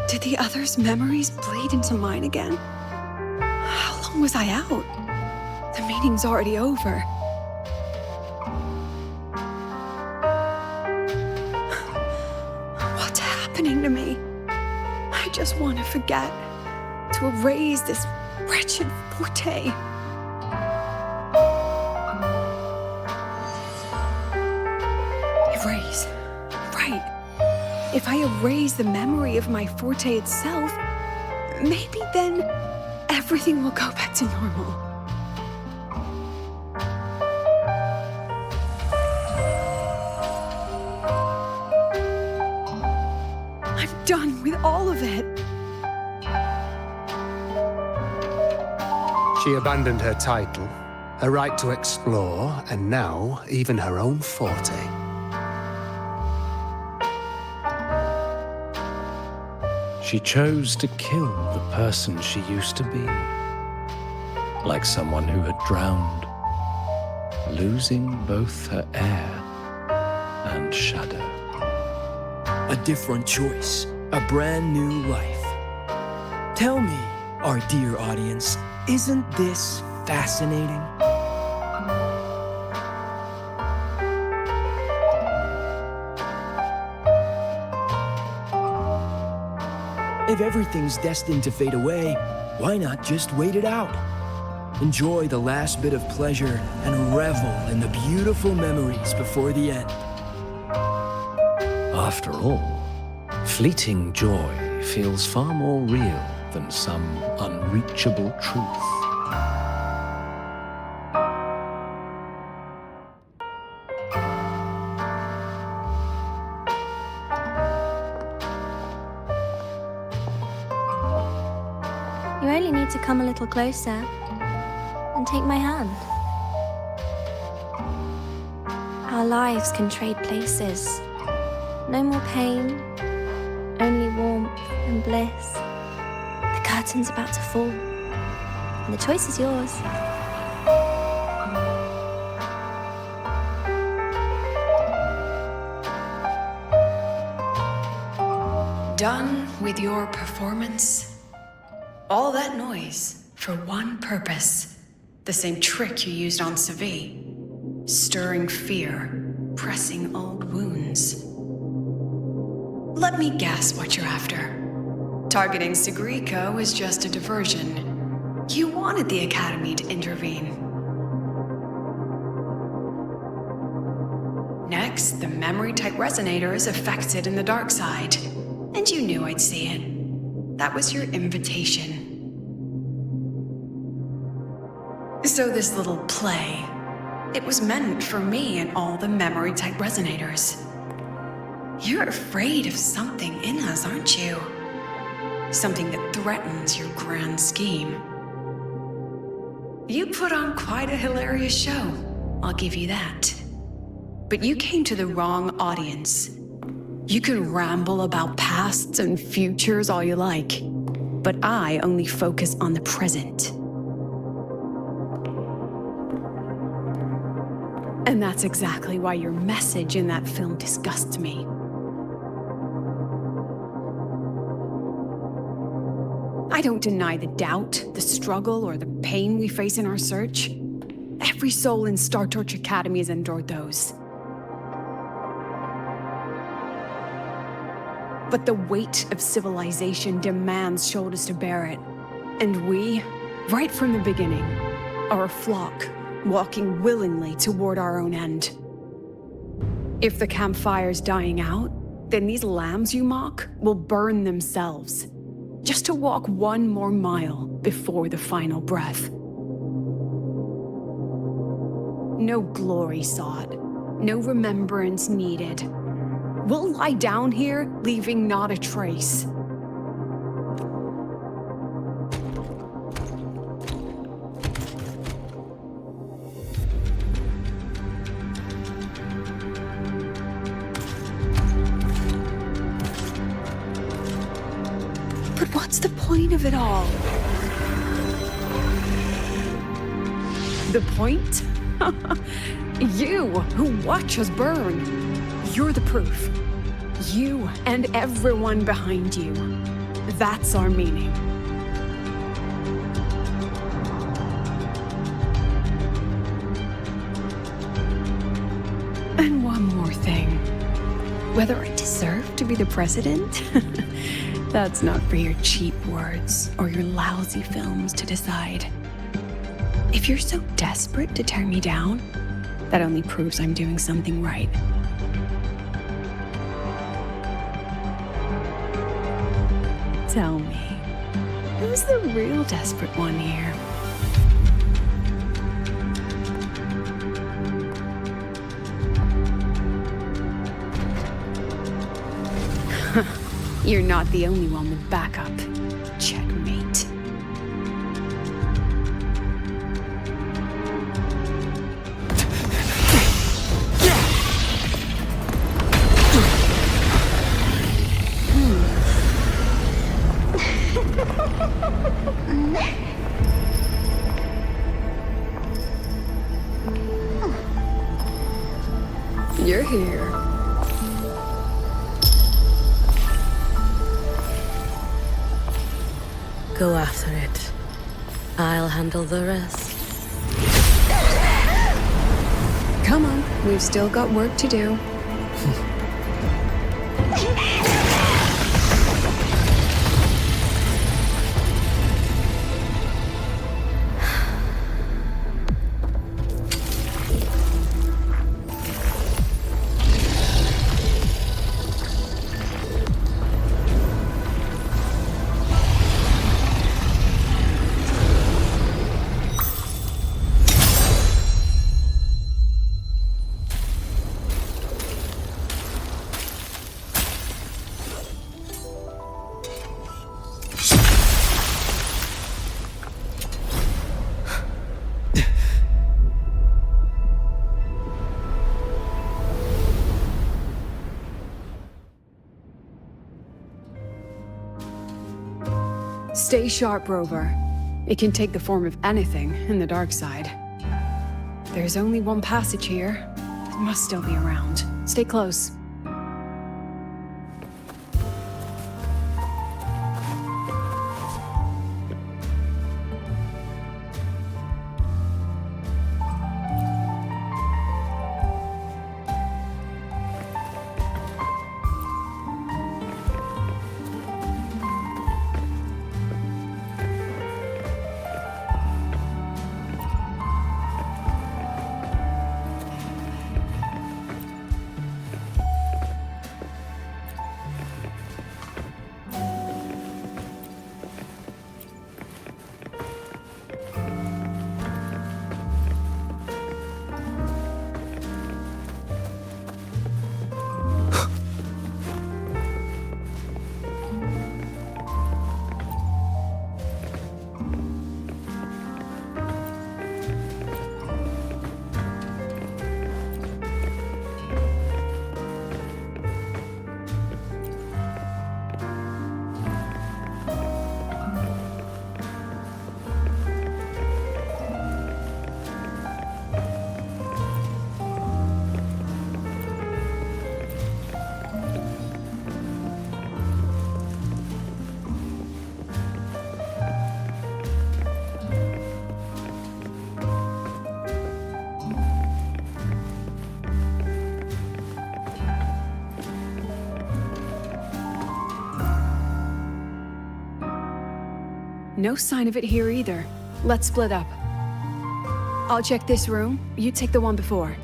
Did the others' memories bleed into mine again? How long was I out? The meeting's already over. What's happening to me? I just want to forget, to erase this wretched forte. Erase. Right. If I erase the memory of my forte itself, maybe then everything will go back to normal. I'm done with all of it. She abandoned her title, her right to explore, and now even her own forte. She chose to kill the person she used to be, like someone who had drowned, losing both her air and shadow. A different choice, a brand new life. Tell me, our dear audience, isn't this fascinating? If everything's destined to fade away, why not just wait it out? Enjoy the last bit of pleasure and revel in the beautiful memories before the end. After all, fleeting joy feels far more real than some unreachable truth. You only need to come a little closer and take my hand. Our lives can trade places. No more pain, only warmth and bliss. The curtain's about to fall, and the choice is yours. Done with your performance? All that noise for one purpose. The same trick you used on Segue. Stirring fear, pressing old wounds. Let me guess what you're after. Targeting Segriko is just a diversion. You wanted the Academy to intervene. Next, the memory-type resonator is affected in the dark side. And you knew I'd see it. That was your invitation. So this little play, it was meant for me and all the memory-type resonators. You're afraid of something in us, aren't you? Something that threatens your grand scheme. You put on quite a hilarious show, I'll give you that. But you came to the wrong audience. You can ramble about pasts and futures all you like, but I only focus on the present. And that's exactly why your message in that film disgusts me. I don't deny the doubt, the struggle, or the pain we face in our search. Every soul in Star Torch Academy has endured those. But the weight of civilization demands shoulders to bear it. And we, right from the beginning, are a flock, walking willingly toward our own end. If the campfire's dying out, then these lambs you mock will burn themselves, just to walk one more mile before the final breath. No glory sought, No remembrance needed. We'll lie down here, leaving not a trace. But what's the point of it all? The point? You, who watch us burn. You're the proof. You and everyone behind you. That's our meaning. And one more thing. Whether I deserve to be the president? That's not for your cheap words or your lousy films to decide. If you're so desperate to tear me down, that only proves I'm doing something right. Tell me, who's the real desperate one here? You're not the only one with backup. Checkmate. You're here. Go after it. I'll handle the rest. Come on, we've still got work to do. Stay sharp, Rover. It can take the form of anything in the dark side. There's only one passage here. It must still be around. Stay close. No sign of it here either. Let's split up. I'll check this room. You take the one before.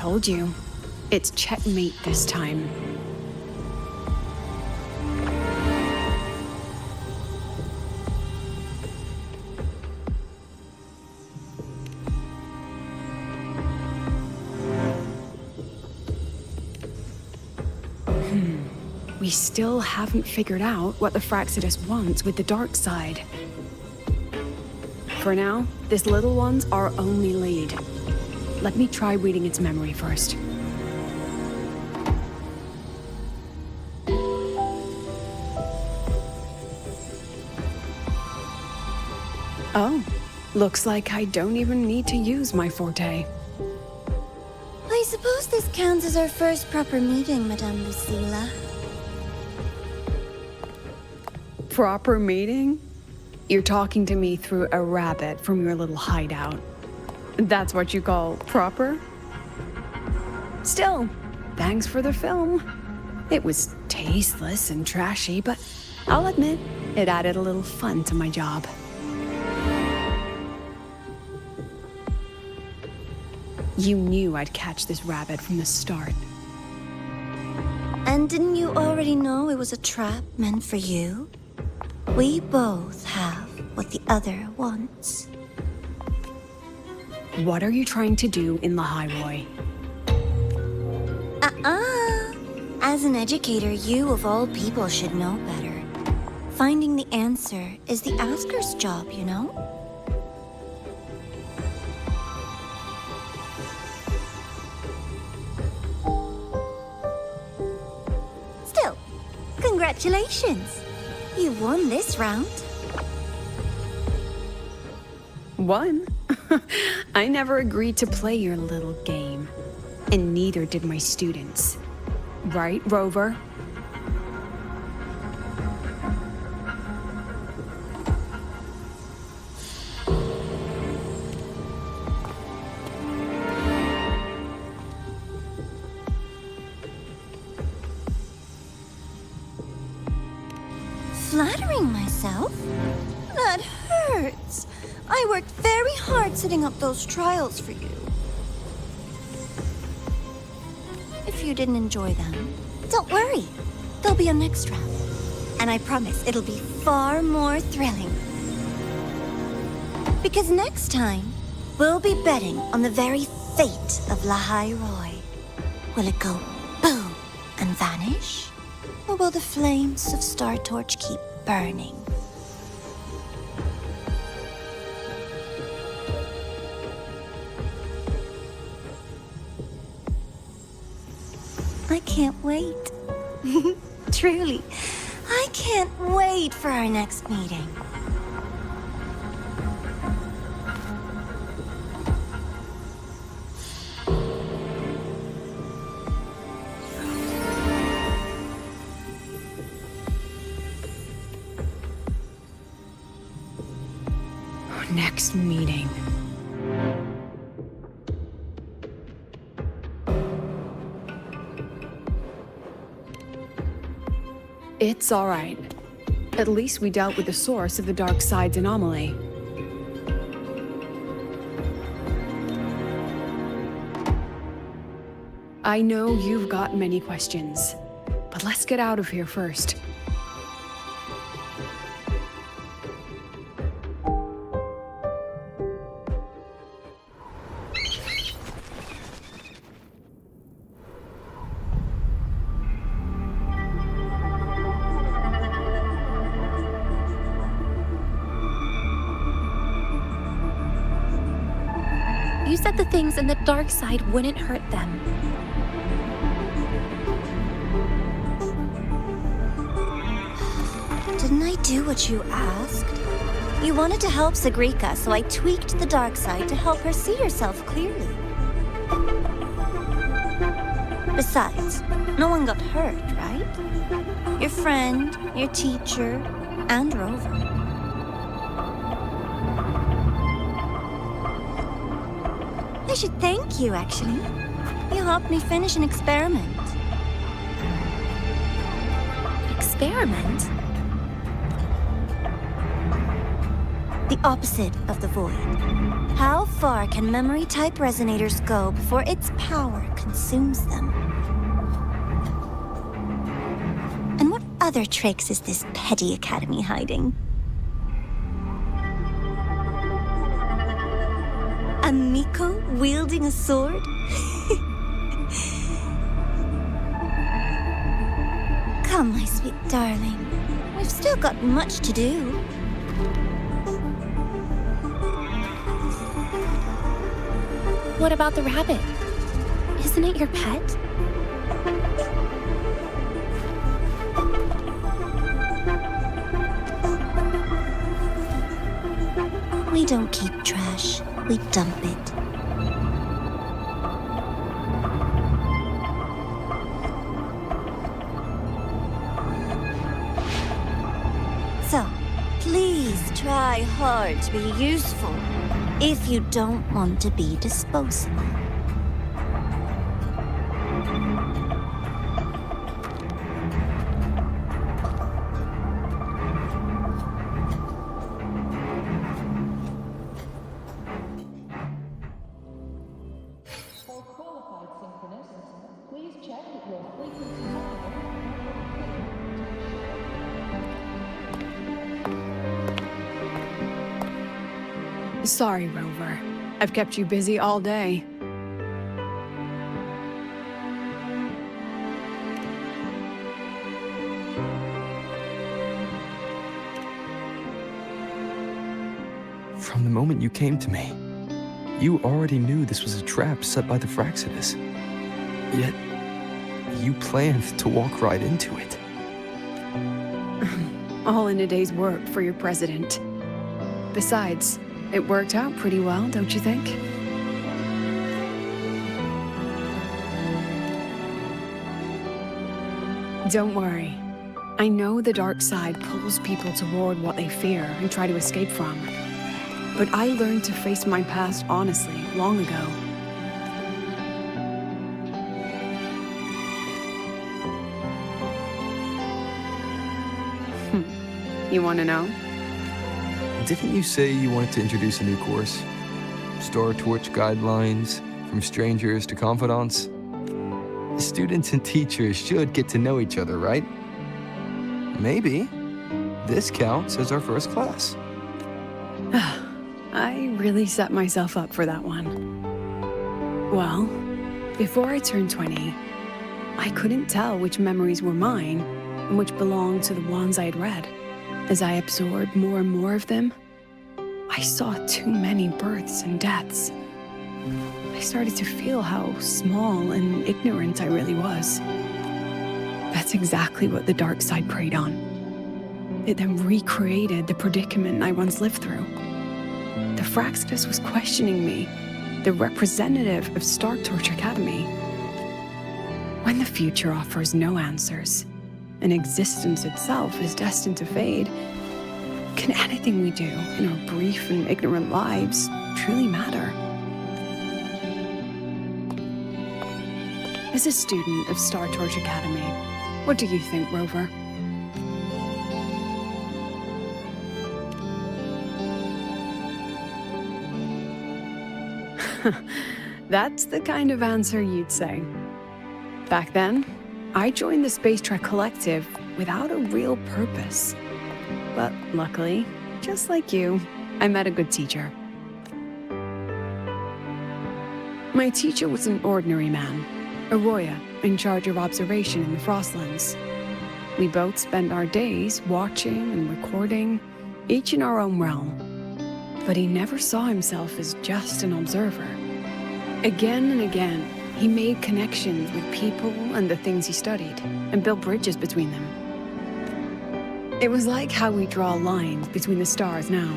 told you. It's checkmate this time. We still haven't figured out what the Fraxidus wants with the dark side. For now, this little one's our only lead. Let me try reading its memory first. Oh, looks like I don't even need to use my forte. I suppose this counts as our first proper meeting, Madame Lucilla. Proper meeting? You're talking to me through a rabbit from your little hideout. That's what you call proper? Still, thanks for the film. It was tasteless and trashy, but I'll admit, it added a little fun to my job. You knew I'd catch this rabbit from the start. And didn't you already know it was a trap meant for you? We both have what the other wants. What are you trying to do in Lahai Roi? As an educator, you of all people should know better. Finding the answer is the asker's job, you know? Still, congratulations! You won this round. Won? I never agreed to play your little game. And neither did my students. Right, Rover? Flattering myself? That hurts. I worked very hard setting up those trials for you. If you didn't enjoy them, don't worry. There'll be a next round. And I promise it'll be far more thrilling. Because next time, we'll be betting on the very fate of Lahai Roi. Will it go boom and vanish? Or will the flames of Star Torch keep burning? I can't wait. Truly, I can't wait for our next meeting. Next meeting. It's all right. At least we dealt with the source of the dark side's anomaly. I know you've got many questions, but let's get out of here first. You said the things in the dark side wouldn't hurt them. Didn't I do what you asked? You wanted to help Segue, so I tweaked the dark side to help her see herself clearly. Besides, no one got hurt, right? Your friend, your teacher, and Rover. I should thank you, actually. You helped me finish an experiment. Experiment? The opposite of the void. How far can memory-type resonators go before its power consumes them? And what other tricks is this petty academy hiding? A Miko wielding a sword? Come, my sweet darling. We've still got much to do. What about the rabbit? Isn't it your pet? We don't keep trash, we dump it. So, please try hard to be useful if you don't want to be disposable. Sorry, Rover. I've kept you busy all day. From the moment you came to me, you already knew this was a trap set by the Fraxidus. Yet, you planned to walk right into it. All in a day's work for your president. Besides, it worked out pretty well, don't you think? Don't worry. I know the dark side pulls people toward what they fear and try to escape from. But I learned to face my past honestly long ago. You want to know? Didn't you say you wanted to introduce a new course? Star Torch guidelines, from strangers to confidants? Students and teachers should get to know each other, right? Maybe this counts as our first class. I really set myself up for that one. Well, before I turned 20, I couldn't tell which memories were mine and which belonged to the ones I'd read. As I absorbed more and more of them, I saw too many births and deaths. I started to feel how small and ignorant I really was. That's exactly what the dark side preyed on. It then recreated the predicament I once lived through. The Fraxidus was questioning me, the representative of Star Torch Academy. When the future offers no answers, and existence itself is destined to fade, can anything we do in our brief and ignorant lives truly matter? As a student of Star Torch Academy, what do you think, Rover? That's the kind of answer you'd say. Back then, I joined the Space Trek Collective without a real purpose. But luckily, just like you, I met a good teacher. My teacher was an ordinary man, a Roya in charge of observation in the Frostlands. We both spent our days watching and recording, each in our own realm. But he never saw himself as just an observer. Again and again, he made connections with people and the things he studied, and built bridges between them. It was like how we draw lines between the stars now.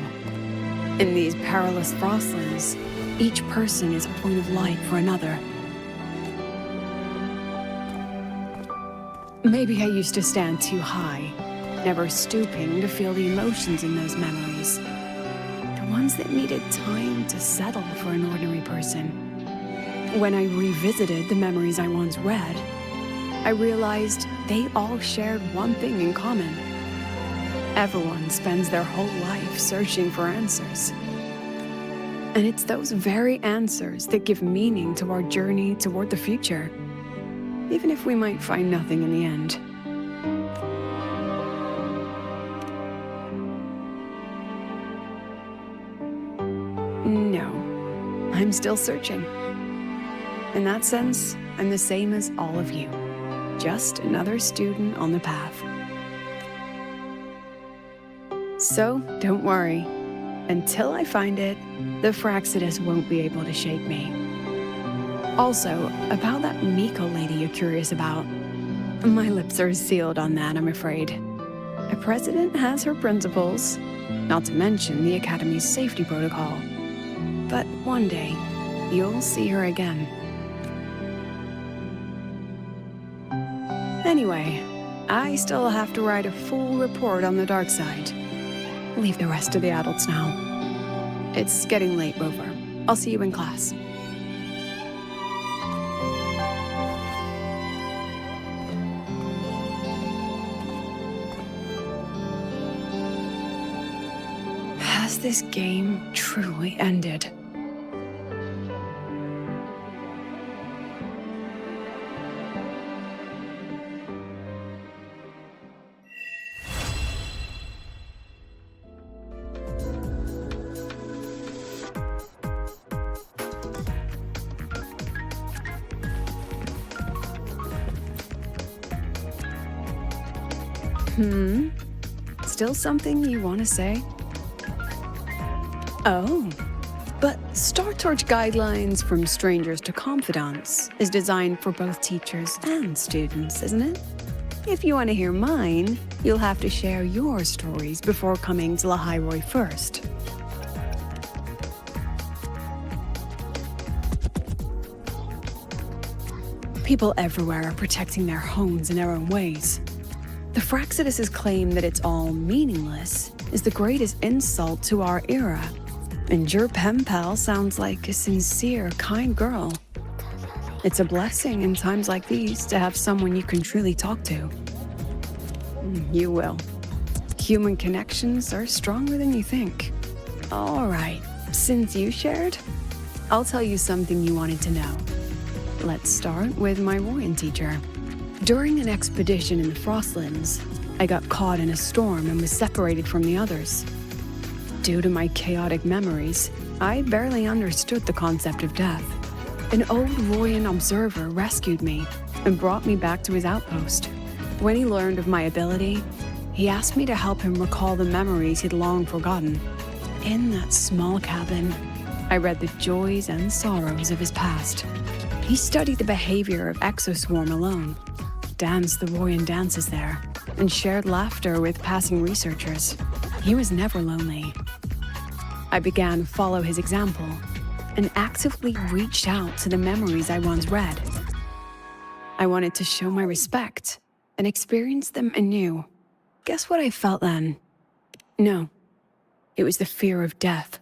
In these perilous Frostlands, each person is a point of light for another. Maybe I used to stand too high, never stooping to feel the emotions in those memories. The ones that needed time to settle for an ordinary person. When I revisited the memories I once read, I realized they all shared one thing in common. Everyone spends their whole life searching for answers. And it's those very answers that give meaning to our journey toward the future, even if we might find nothing in the end. No, I'm still searching. In that sense, I'm the same as all of you, just another student on the path. So, don't worry. Until I find it, the Fraxidus won't be able to shake me. Also, about that Miko lady you're curious about, my lips are sealed on that, I'm afraid. A president has her principles, not to mention the Academy's safety protocol. But one day, you'll see her again. Anyway, I still have to write a full report on the dark side. Leave the rest to the adults now. It's getting late, Rover. I'll see you in class. Has this game truly ended? Still something you want to say? Oh, but Star Torch Guidelines from Strangers to Confidants is designed for both teachers and students, isn't it? If you want to hear mine, you'll have to share your stories before coming to Lahai Roi first. People everywhere are protecting their homes in their own ways. The Fraxidus' claim that it's all meaningless is the greatest insult to our era. And your pen pal sounds like a sincere, kind girl. It's a blessing in times like these to have someone you can truly talk to. You will. Human connections are stronger than you think. All right, since you shared, I'll tell you something you wanted to know. Let's start with my Royan teacher. During an expedition in the Frostlands, I got caught in a storm and was separated from the others. Due to my chaotic memories, I barely understood the concept of death. An old Royan observer rescued me and brought me back to his outpost. When he learned of my ability, he asked me to help him recall the memories he'd long forgotten. In that small cabin, I read the joys and sorrows of his past. He studied the behavior of Exoswarm alone, danced the Royan dances there, and shared laughter with passing researchers. He was never lonely. I began to follow his example and actively reached out to the memories I once read. I wanted to show my respect and experience them anew. Guess what I felt then? No, it was the fear of death.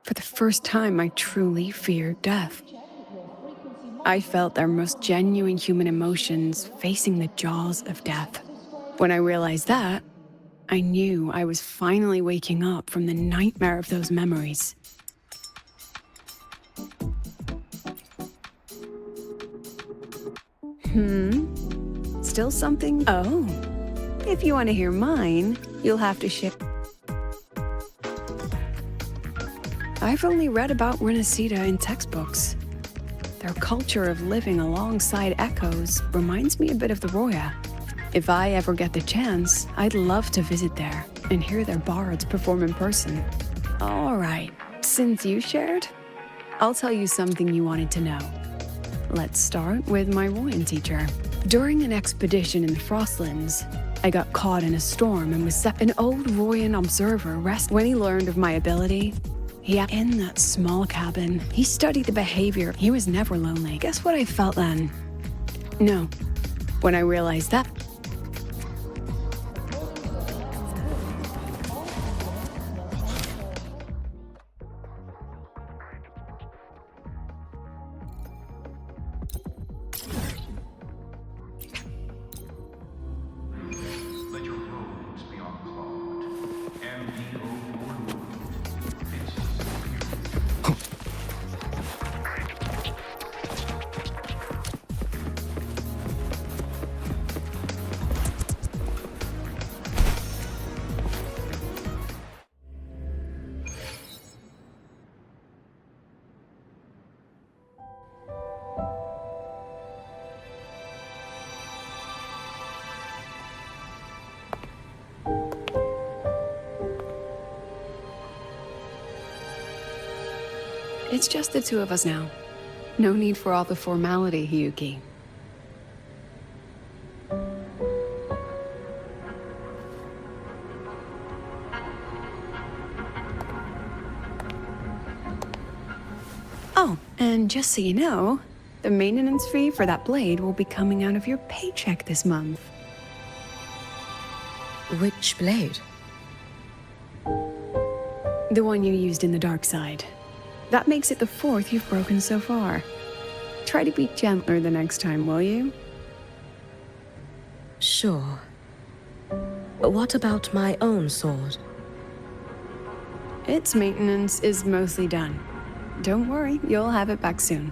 For the first time, I truly feared death. I felt their most genuine human emotions facing the jaws of death. When I realized that, I knew I was finally waking up from the nightmare of those memories. Still something? Oh, if you want to hear mine, you'll have to ship. I've only read about Renacida in textbooks. Their culture of living alongside echoes reminds me a bit of the Roya. If I ever get the chance, I'd love to visit there and hear their bards perform in person. All right, since you shared, I'll tell you something you wanted to know. Let's start with my Royan teacher. During an expedition in the Frostlands, I got caught in a storm and was an old Royan observer rescued. When he learned of my ability, in that small cabin, he studied the behavior. He was never lonely. Guess what I felt then? No. When I realized that. Let your robes be on It's just the two of us now. No need for all the formality, Hiyuki. Oh, and just so you know, the maintenance fee for that blade will be coming out of your paycheck this month. Which blade? The one you used in the dark side. That makes it the 4th you've broken so far. Try to be gentler the next time, will you? Sure. What about my own sword? Its maintenance is mostly done. Don't worry, you'll have it back soon.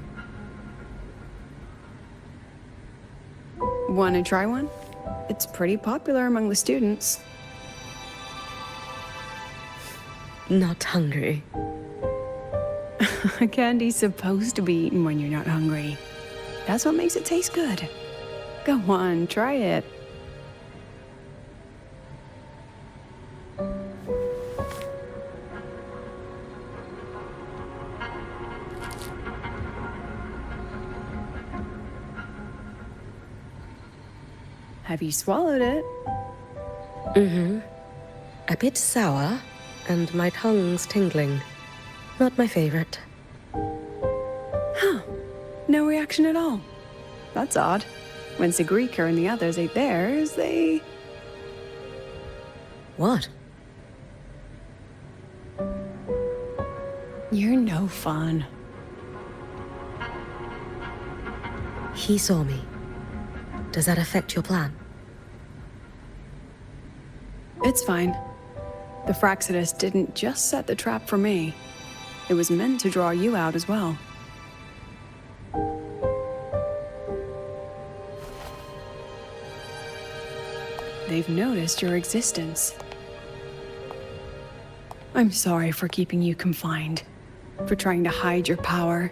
Wanna try one? It's pretty popular among the students. Not hungry. Candy's supposed to be eaten when you're not hungry. That's what makes it taste good. Go on, try it. Have you swallowed it? Mm-hmm. A bit sour, and my tongue's tingling. Not my favorite. Huh. No reaction at all. That's odd. When Segue and the others ate theirs, they... What? You're no fun. He saw me. Does that affect your plan? It's fine. The Fraxidus didn't just set the trap for me. It was meant to draw you out as well. They've noticed your existence. I'm sorry for keeping you confined, for trying to hide your power.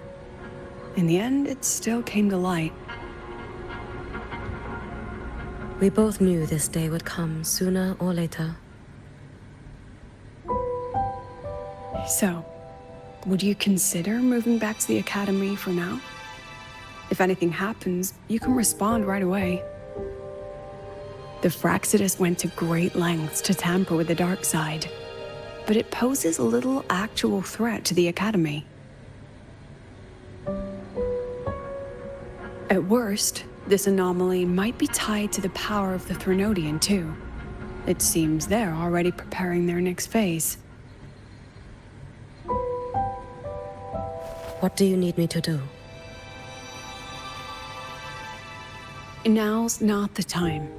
In the end, it still came to light. We both knew this day would come sooner or later. So, would you consider moving back to the academy for now? If anything happens, you can respond right away. The Fraxidus went to great lengths to tamper with the dark side, but it poses little actual threat to the academy. At worst, this anomaly might be tied to the power of the Threnodian too. It seems they're already preparing their next phase. What do you need me to do? Now's not the time.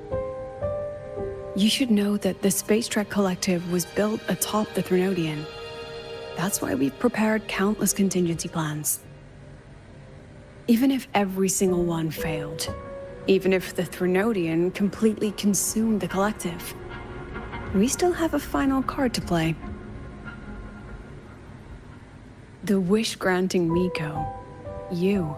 You should know that the Space Trek Collective was built atop the Threnodian. That's why we've prepared countless contingency plans. Even if every single one failed, even if the Threnodian completely consumed the Collective, we still have a final card to play. The wish-granting Miko. You.